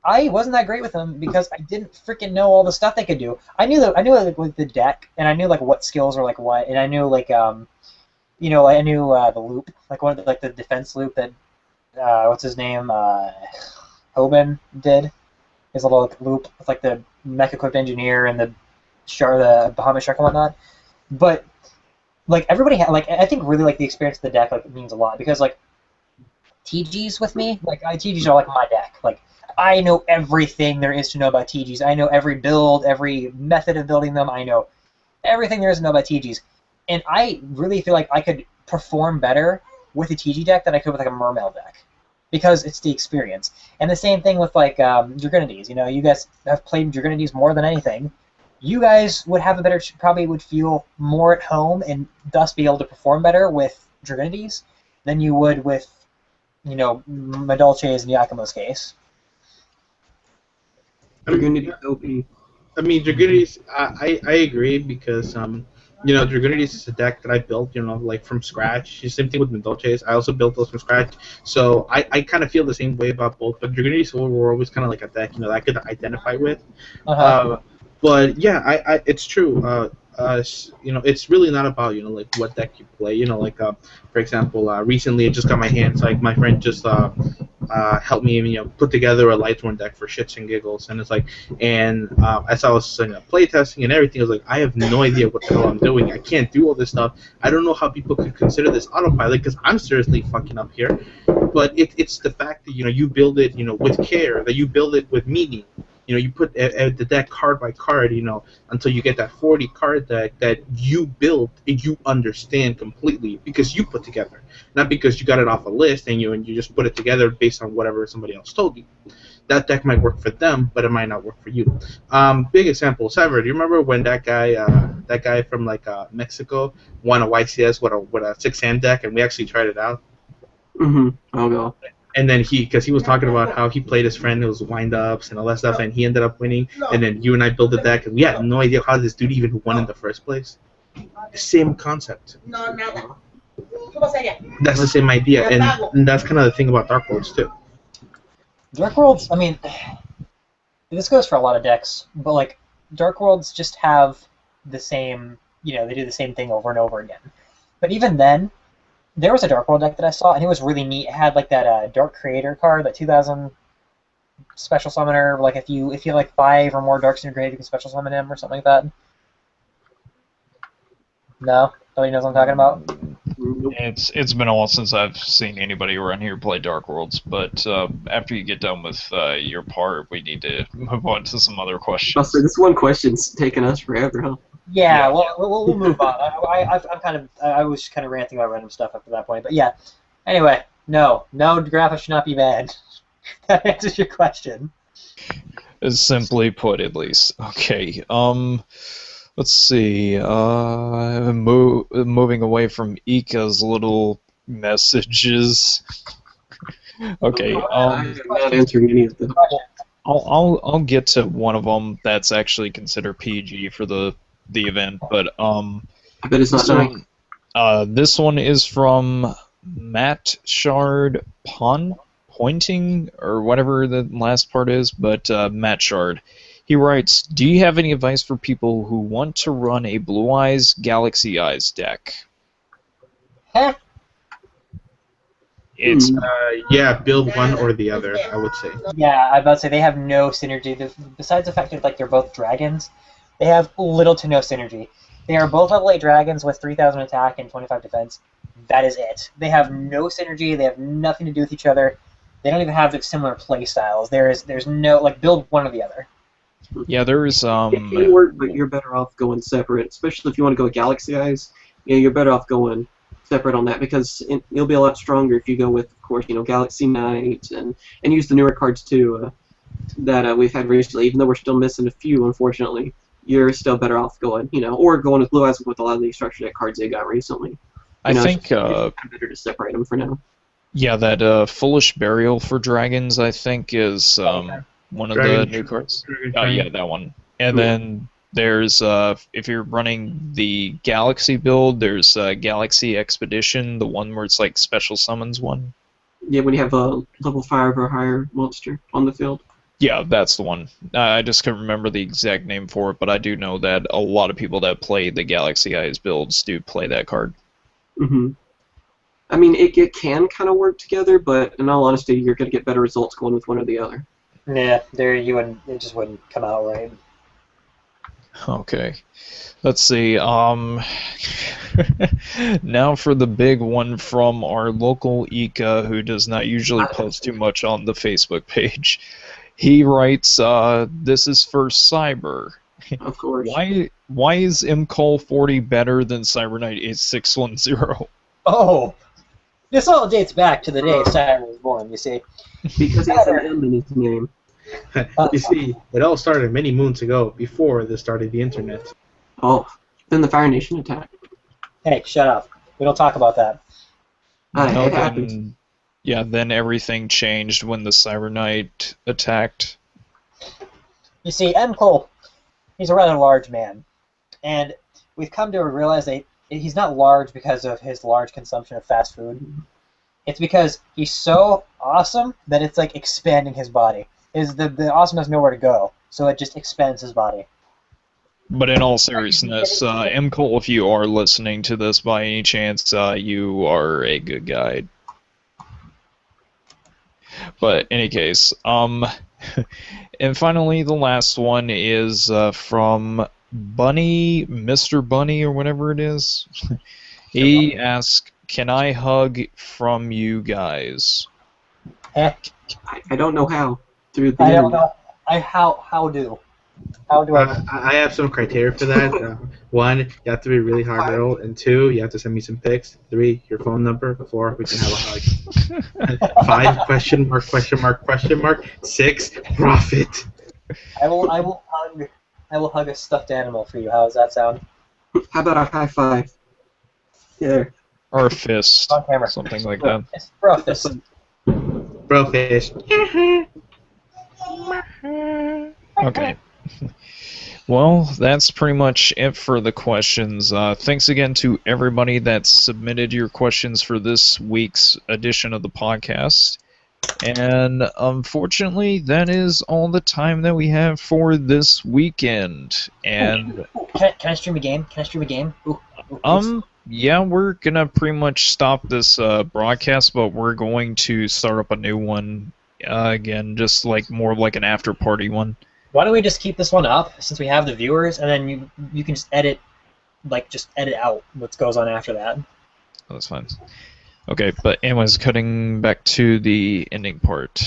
I wasn't that great with them because I didn't freaking know all the stuff they could do. I knew like with the deck, and I knew like what skills are like what, and I knew like I knew the loop, like one of the defense loop that what's his name, Hoban did, his little loop with like the mech equipped engineer and the Bahamut shark and whatnot, but like everybody I think really like the experience of the deck like means a lot, because like TGs with me, like TGs are like my deck. Like I know everything there is to know about TGs. I know every build, every method of building them. I know everything there is to know about TGs, and I really feel like I could perform better with a TG deck than I could with like a Mermail deck, because it's the experience. And the same thing with like Dragonides. You guys have played Dragonides more than anything. You guys would have probably would feel more at home and thus be able to perform better with Dragonides than you would with, Madolches and Yakumo's case. Dragonides OP. I mean, Dragonides, I agree, because Dragonides is a deck that I built, like from scratch. Same thing with Madolches. I also built those from scratch. So I kind of feel the same way about both. But Dragonides were always kind of like a deck, that I could identify with. Uh-huh. But yeah, it's true. It's really not about like what deck you play. Like for example, recently I just got my hands. Like my friend just helped me, put together a Lightworn deck for shits and giggles, and it's like, and as I was play testing and everything, I was like, I have no idea what the hell I'm doing. I can't do all this stuff. I don't know how people could consider this autopilot because I'm seriously fucking up here. But it's the fact that you build it with care, that you build it with meaning. You put the deck card by card, until you get that 40 card deck that you build and you understand completely because you put together, not because you got it off a list and you just put it together based on whatever somebody else told you. That deck might work for them, but it might not work for you. Big example, Sever. Do you remember when that guy from Mexico won a YCS with a 6-hand deck, and we actually tried it out? Mm-hmm. Oh no. And then because he was talking about how he played his friend, it was wind-ups and all that stuff, and he ended up winning. And then you and I built the deck, and we had no idea how this dude even won in the first place. Same concept. That's the same idea, and that's kind of the thing about Dark Worlds too. Dark Worlds, I mean, this goes for a lot of decks, but like Dark Worlds just have the same, they do the same thing over and over again. But even then, there was a Dark World deck that I saw, and it was really neat. It had like that Dark Creator card, that 2000 special summoner. Like if you like 5 or more Dark Creator, you can special summon him or something like that. No, nobody knows what I'm talking about. It's been a while since I've seen anybody around here play Dark Worlds, but after you get done with your part, we need to move on to some other questions. Also, this one question's taken us forever, huh? Yeah, well, we'll move on. I was kind of ranting about random stuff after that point, but yeah. Anyway, no, Grapha should not be banned. That answers your question. Simply put, at least. Okay. Let's see. Moving away from Ika's little messages. Okay. I'm not answering any of them. I'll get to one of them that's actually considered PG for the event, but I bet it's not nice. this one is from Matt Shard Pointing, or whatever the last part is, but Matt Shard. He writes, do you have any advice for people who want to run a Blue Eyes Galaxy Eyes deck? Huh? It's yeah, build one or the other, I would say. Yeah, I'm about to say they have no synergy. Besides the fact that they're both dragons, they have little to no synergy. They are both level 8 dragons with 3,000 attack and 25 defense. That is it. They have no synergy. They have nothing to do with each other. They don't even have similar play styles. There's no build one or the other. Yeah, there's It can work, but you're better off going separate, especially if you want to go Galaxy Eyes. You're better off going separate on that because you'll be a lot stronger if you go with, of course, Galaxy Knight and use the newer cards too that we've had recently. Even though we're still missing a few, unfortunately, you're still better off going, or going with Blue Eyes with a lot of the structure deck cards they got recently. I think it's better to separate them for now. Yeah, that Foolish Burial for Dragons, I think, is one of the new cards. Oh, yeah, that one. And then there's, if you're running the Galaxy build, there's Galaxy Expedition, the one where it's like special summons one. Yeah, when you have a level 5 or higher monster on the field. Yeah, that's the one. I just can't remember the exact name for it, but I do know that a lot of people that play the Galaxy Eyes builds do play that card. Mm-hmm. I mean, it can kind of work together, but in all honesty, you're going to get better results going with one or the other. Yeah, it just wouldn't come out right. Okay. Let's see. Now for the big one from our local Ika, who does not usually post too much on the Facebook page. He writes, this is for Cyber. Of course. Why is MCall 40 better than Cyber Knight 8610? Oh! This all dates back to the day Cyber was born, you see. Because he has an M in his name. You see, it all started many moons ago, before the start of the internet. Oh, then the Fire Nation attacked. Hey, shut up. We don't talk about that. It happens. Yeah, then everything changed when the Cyber Knight attacked. You see, M. Cole, he's a rather large man. And we've come to realize that he's not large because of his large consumption of fast food. It's because he's so awesome that it's like expanding his body. The awesomeness has nowhere to go, so it just expands his body. But in all seriousness, M. Cole, if you are listening to this by any chance, you are a good guy. But in any case, and finally the last one is from Bunny, Mr. Bunny, or whatever it is. He asks, "Can I hug from you guys?" Heck, I don't know how. Through the I don't internet. know. How do I? I have some criteria for that. One, you have to be a really hard girl, and two, you have to send me some pics. 3, your phone number. 4, we can have a hug. 5, question mark, question mark, question mark. 6, profit. I will hug a stuffed animal for you. How does that sound? How about a high five? Yeah. Or a fist, On camera. something like that. It's bro fist. Bro fish. Okay. Well, that's pretty much it for the questions. Thanks again to everybody that submitted your questions for this week's edition of the podcast. And unfortunately, that is all the time that we have for this weekend. And Ooh, can I stream a game? Can I stream a game? Ooh, yeah, we're gonna pretty much stop this broadcast, but we're going to start up a new one again, just like more like an after party one. why don't we just keep this one up since we have the viewers, and then you can just edit out what goes on after that. Oh, that's fine. Okay, but anyways, cutting back to the ending part.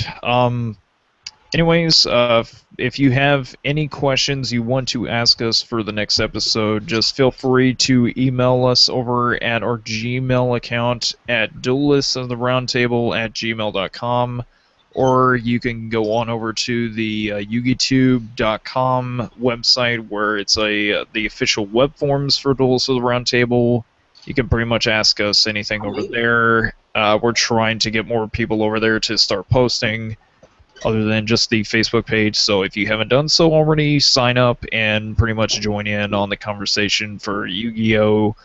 Anyways, if you have any questions you want to ask us for the next episode, just feel free to email us over at our Gmail account at duelistoftheroundtable@gmail.com, or you can go on over to the yugitube.com website where it's the official web forms for Duelists of the Round Table. You can pretty much ask us anything over there. We're trying to get more people over there to start posting other than just the Facebook page. So if you haven't done so already, sign up and pretty much join in on the conversation for Yu-Gi-Oh!,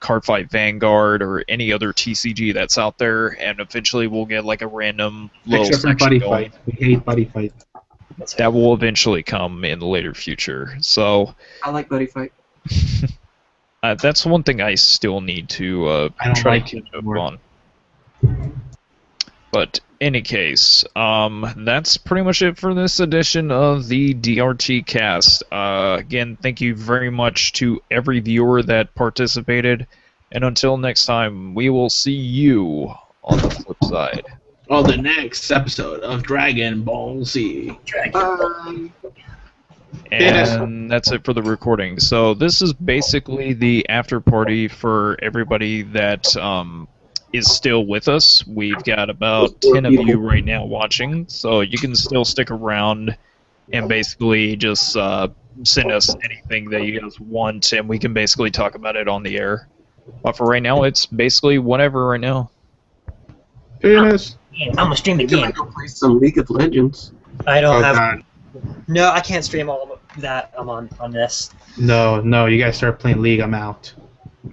Cardfight Vanguard, or any other TCG that's out there, and eventually we'll get like a random little Except for section buddy going. fight. We hate buddy fight. That will eventually come in the later future. So I like Buddy Fight. that's one thing I still need to I don't try like to it catch up anymore. on. But any case, that's pretty much it for this edition of the DRTcast. Again, thank you very much to every viewer that participated, and until next time, we will see you on the flip side. On the next episode of Dragon Ball Z. Bye. And that's it for the recording. So this is basically the after party for everybody that is still with us. We've got about 10 of you right now watching, so you can still stick around and basically just send us anything that you guys want, and we can basically talk about it on the air. But for right now, it's basically whatever right now. Penis. I'm gonna stream the Can I game. go play some League of Legends? I don't have. God. No, I can't stream all of that. I'm on this. No, you guys start playing League, I'm out.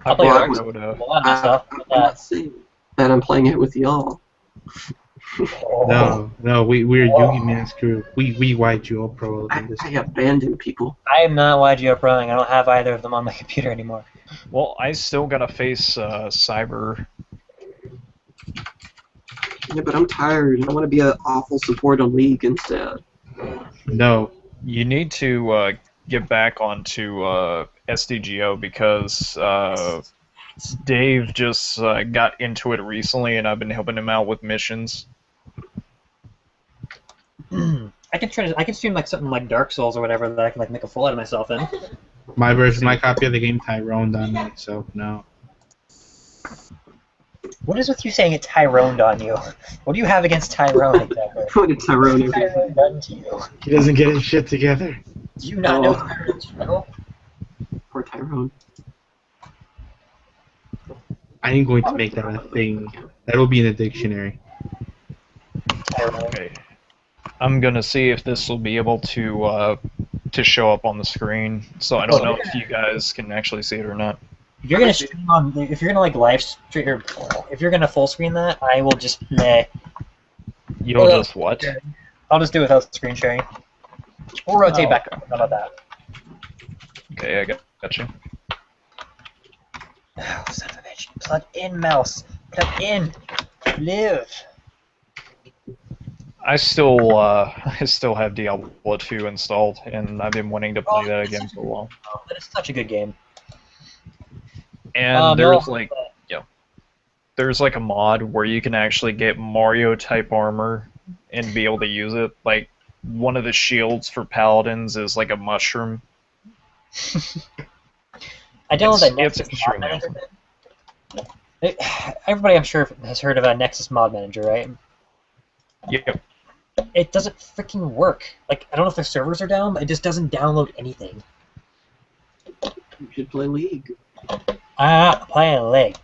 I'll play Well, Dark I Souls. would, A lot of stuff. I'm not saying that I'm playing it with y'all. No, we're Yugi Man's crew. We white Jewel Pro. I abandoned people. I am not YGO Proing. I don't have either of them on my computer anymore. Well, I still gotta face Cyber. Yeah, but I'm tired. I want to be an awful support on League instead. No. You need to get back onto SDGO because Dave just got into it recently, and I've been helping him out with missions. I can stream like something like Dark Souls or whatever that I can like make a fool out of myself in. My copy of the game Tyrone on it, so no. What is with you saying it Tyroned on you? What do you have against Tyrone exactly? What did Tyrone What ever has Tyrone done to you? He doesn't get his shit together. Do you not know Oh. Tyrone's struggle? Poor Tyrone. I am going to make that a thing. That'll be in the dictionary. Tyrone. Okay. I'm gonna see if this will be able to show up on the screen. So I don't know if you guys can actually see it or not. If you're gonna stream on, if you're gonna like live stream, or if you're gonna full screen that, I will just You'll Well, just what? I'll just do it without screen sharing. We'll rotate Oh, back. okay. How about that? Okay, I got you. Oh, son of a bitch. Plug in, mouse. Plug in. Live. I still have Diablo 2 installed, and I've been wanting to play that again for a while. Oh, that is such a good game. And No. there's like, yeah, there's like a mod where you can actually get Mario type armor and be able to use it. Like one of the shields for paladins is like a mushroom. I don't know that It's Nexus Mod extremely Manager awesome. thing. Everybody, I'm sure, has heard of Nexus Mod Manager, right? Yep. It doesn't freaking work. Like, I don't know if their servers are down, but it just doesn't download anything. You should play League. Play a leg.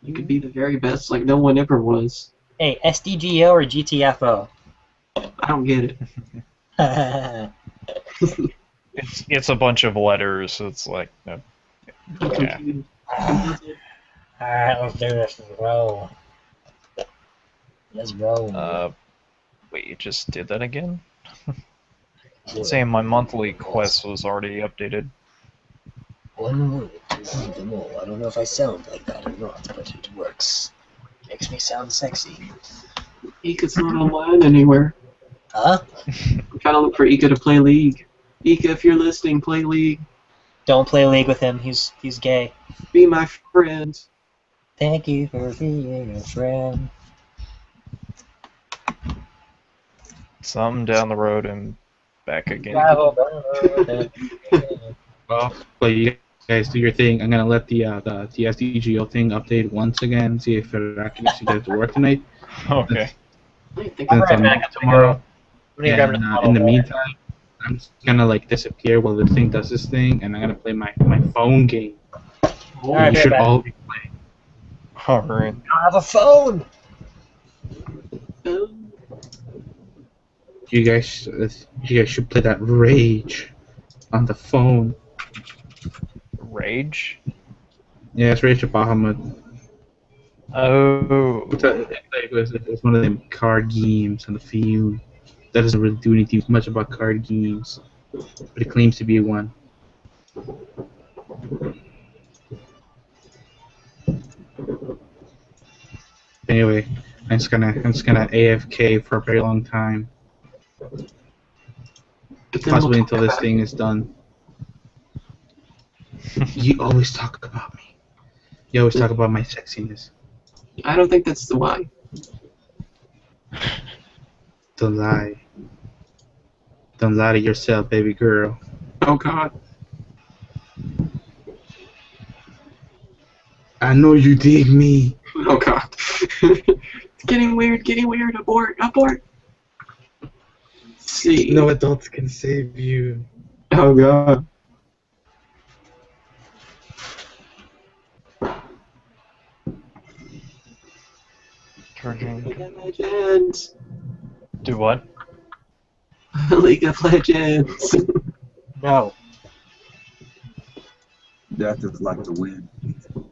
You could be the very best, like no one ever was. Hey, SDGO or GTFO? I don't get it. Alright, It's a bunch of letters. It's like, I'm yeah. confused. let's do this. Let's roll. Let's roll. Wait, you just did that again? It's saying my monthly quest was already updated. One word to read them all. I don't know if I sound like that or not, but it works. Makes me sound sexy. Ika's not online anywhere. Huh? I'm trying to look for Ika to play League. Ika, if you're listening, play League. Don't play League with him. He's gay. Be my friend. Thank you for being a friend. Some down the road and back again. Well, you guys do your thing. I'm gonna let the SDGO thing update once again. See if it actually gets to work tonight. Okay. I think I'll be Since right I'm back. off tomorrow. I'm gonna grab And another in the bottle of water. meantime, I'm just gonna like disappear while the thing does this thing, and I'm gonna play my phone game. Alright, You be should right back. all be playing. Alright. I have a phone! You guys should play that Rage on the phone. Rage? Yeah, it's Rage of Bahamut. Oh. It's one of them card games on the field. That doesn't really do anything much about card games, but it claims to be one. Anyway, I'm just gonna AFK for a very long time, possibly until this thing is done. You always talk about me. You always talk about my sexiness. I don't think that's the why. Don't lie. Don't lie to yourself, baby girl. Oh God. I know you dig me. Oh God. It's getting weird. Getting weird. Abort. Abort. Let's see. No adults can save you. Oh God. Charging. League of Legends. Do what? League of Legends. No. Death is like the wind,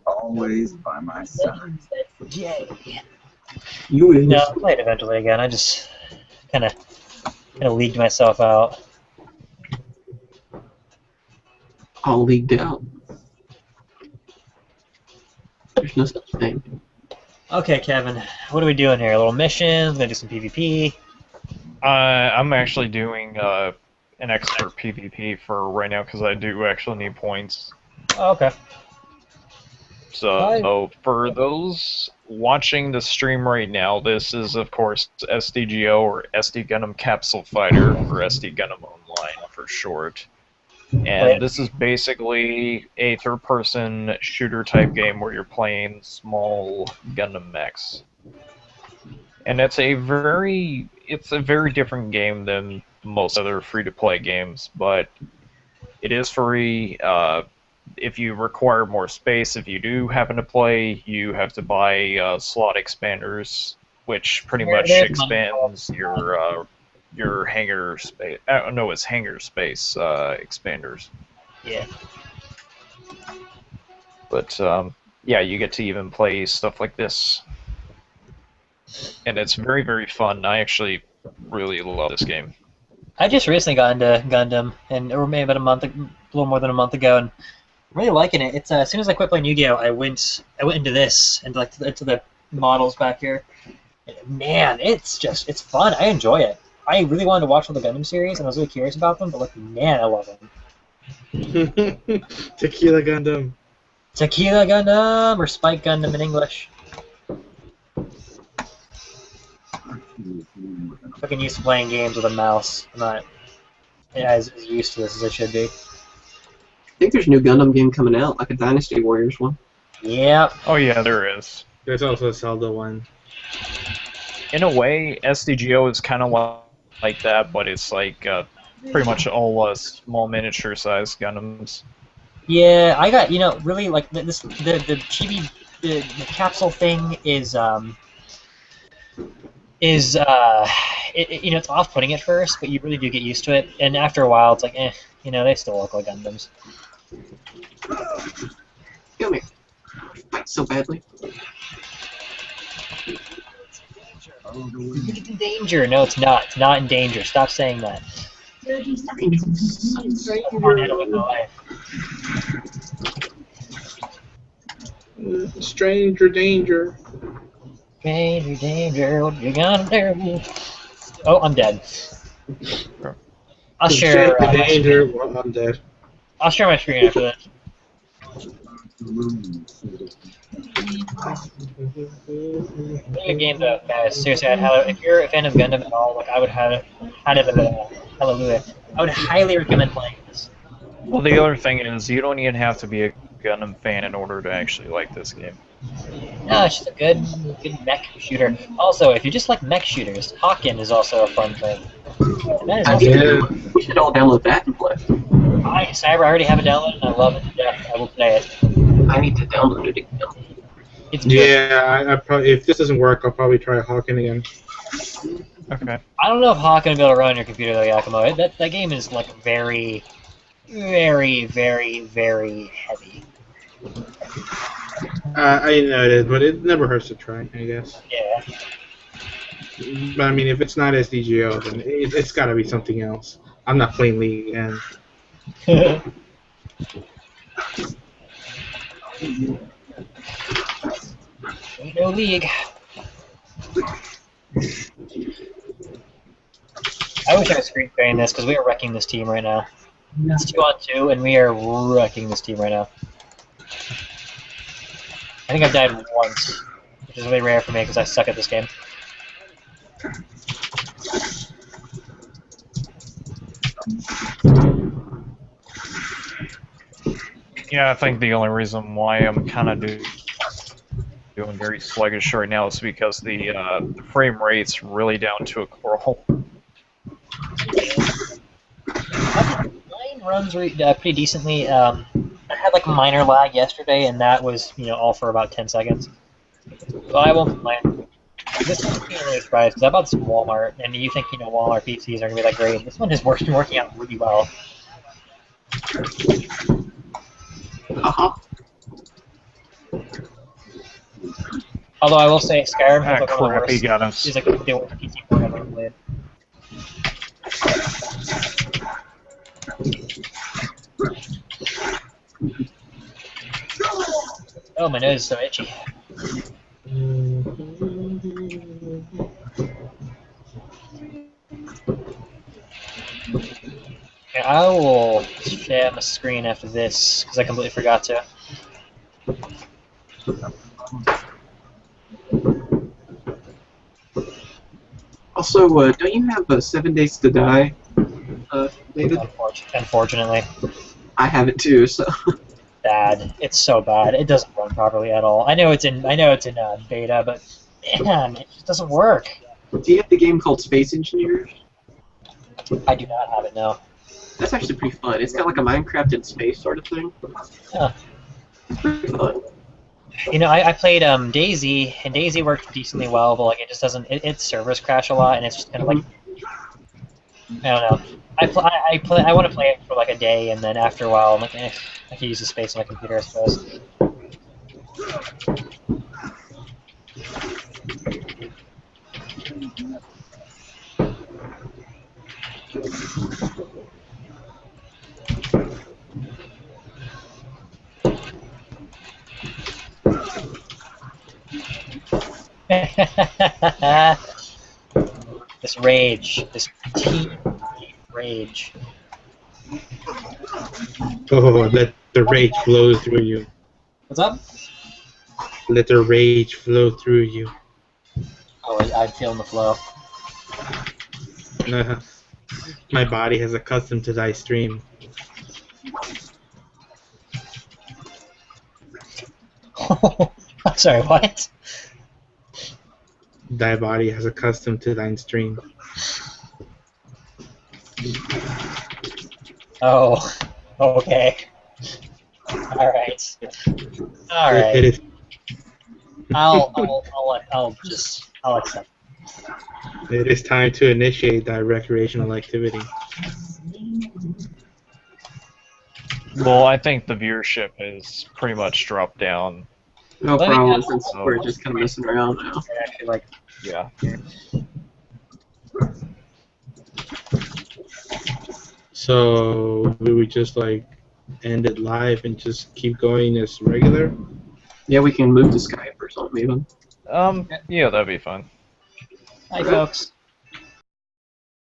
always by my side. Yay. You win. No, I'll play it eventually again. I just kind of leaked myself out. All leagued out. There's no such thing. Okay, Kevin, what are we doing here? A little missions, gonna do some PvP. I'm actually doing an expert PvP for right now because I do actually need points. Oh, okay. So for those watching the stream right now, this is of course SDGO or SD Gundam Capsule Fighter, or SD Gundam Online for short. And this is basically a third-person shooter type game where you're playing small Gundam mechs. And it's a very different game than most other free-to-play games, but it is free. If you require more space, if you do happen to play, you have to buy slot expanders, which pretty much expands your hangar space. No, it's hangar space expanders. Yeah. But yeah, you get to even play stuff like this, and it's very, very fun. I actually really love this game. I just recently got into Gundam, or maybe about a month, little more than a month ago, and I'm really liking it. It's as soon as I quit playing Yu-Gi-Oh, I went into this, into the models back here. And man, it's fun. I enjoy it. I really wanted to watch all the Gundam series, and I was really curious about them, but like, man, I love them. Tequila Gundam. Tequila Gundam or Spike Gundam in English. Fucking used to playing games with a mouse. I'm not as used to this as I should be. I think there's a new Gundam game coming out, like a Dynasty Warriors one. Yep. Oh yeah, there is. There's also a Zelda one. In a way, SDGO is kind of like that, but it's like pretty much all small miniature sized Gundams. Yeah, I got really like the chibi the capsule thing is it's off-putting at first, but you really do get used to it, and after a while, it's like they still look like Gundams. Kill me. Fight so badly. It's in danger. No, it's not. It's not in danger. Stop saying that. Stranger danger. Stranger danger, what you gonna do? Oh, I'm dead. I'll share. Stranger danger. Well, I'm dead. I'll share my screen after this. Good game though, guys. Seriously, if you're a fan of Gundam at all, like I would hallelujah. I would highly recommend playing this. Well, the other thing is, you don't even have to be a Gundam fan in order to actually like this game. No, it's just a good mech shooter. Also, if you just like mech shooters, Hawken is also a fun thing. That is also We should all download that and play. I already have it downloaded and I love it to death. I will play it. I need to download it again. It's good. Yeah, I probably if this doesn't work, I'll probably try Hawken again. Okay. I don't know if Hawken will be able to run on your computer though, Yakumo. That game is like very, very, very, very heavy. I know it is, but it never hurts to try, I guess. Yeah. But I mean, if it's not SDGO, then it's got to be something else. I'm not playing League again. Ain't no league. I wish I was screen sharing this because we are wrecking this team right now. It's 2-on-2 and we are wrecking this team right now. I think I've died once, which is really rare for me because I suck at this game. Yeah, I think the only reason why I'm kind of doing very sluggish right now is because the frame rate's really down to a crawl. Mine runs pretty decently. I had like a minor lag yesterday, and that was all for about 10 seconds. So I won't complain. This one's being really surprised because I bought this from Walmart, and you think Walmart PCs are gonna be that great. This one is working out really well. Although I will say Skyrim Ah, is like one of the crap, he worst. got us. It's like the worst PC port I've ever played. Oh, my nose is so itchy. Yeah, I will share my screen after this because I completely forgot to. Also, don't you have 7 Days to Die, David? Unfortunately, I have it too. So bad. It's so bad. It doesn't run properly at all. I know it's in beta, but man, it just doesn't work. do you have the game called Space Engineers? I do not have it now. That's actually pretty fun. It's got like a Minecraft in space sort of thing. Huh. It's pretty fun. I played Daisy, and Daisy worked decently well, but like it just doesn't. Its servers crash a lot, and it's just kind of like I don't know. I want to play it for like a day, and then after a while, I'm like, I can use the space on my computer, I suppose. This rage, this teen rage. Oh, let the rage flow through you. What's up? Let the rage flow through you. Oh, I'm feeling the flow. My body has accustomed to thy stream. I'm sorry, what? Thy body has accustomed to thine stream. Oh, okay. Alright. It Alright. is. I'll accept. It is time to initiate thy recreational activity. Well, I think the viewership has pretty much dropped down. No Let me problem, know. since we're just kind of messing around now. Actually, like, Yeah. So, will we just like end it live and just keep going as regular? Yeah, we can move to Skype or something even. Yeah, that'd be fun. hi, folks.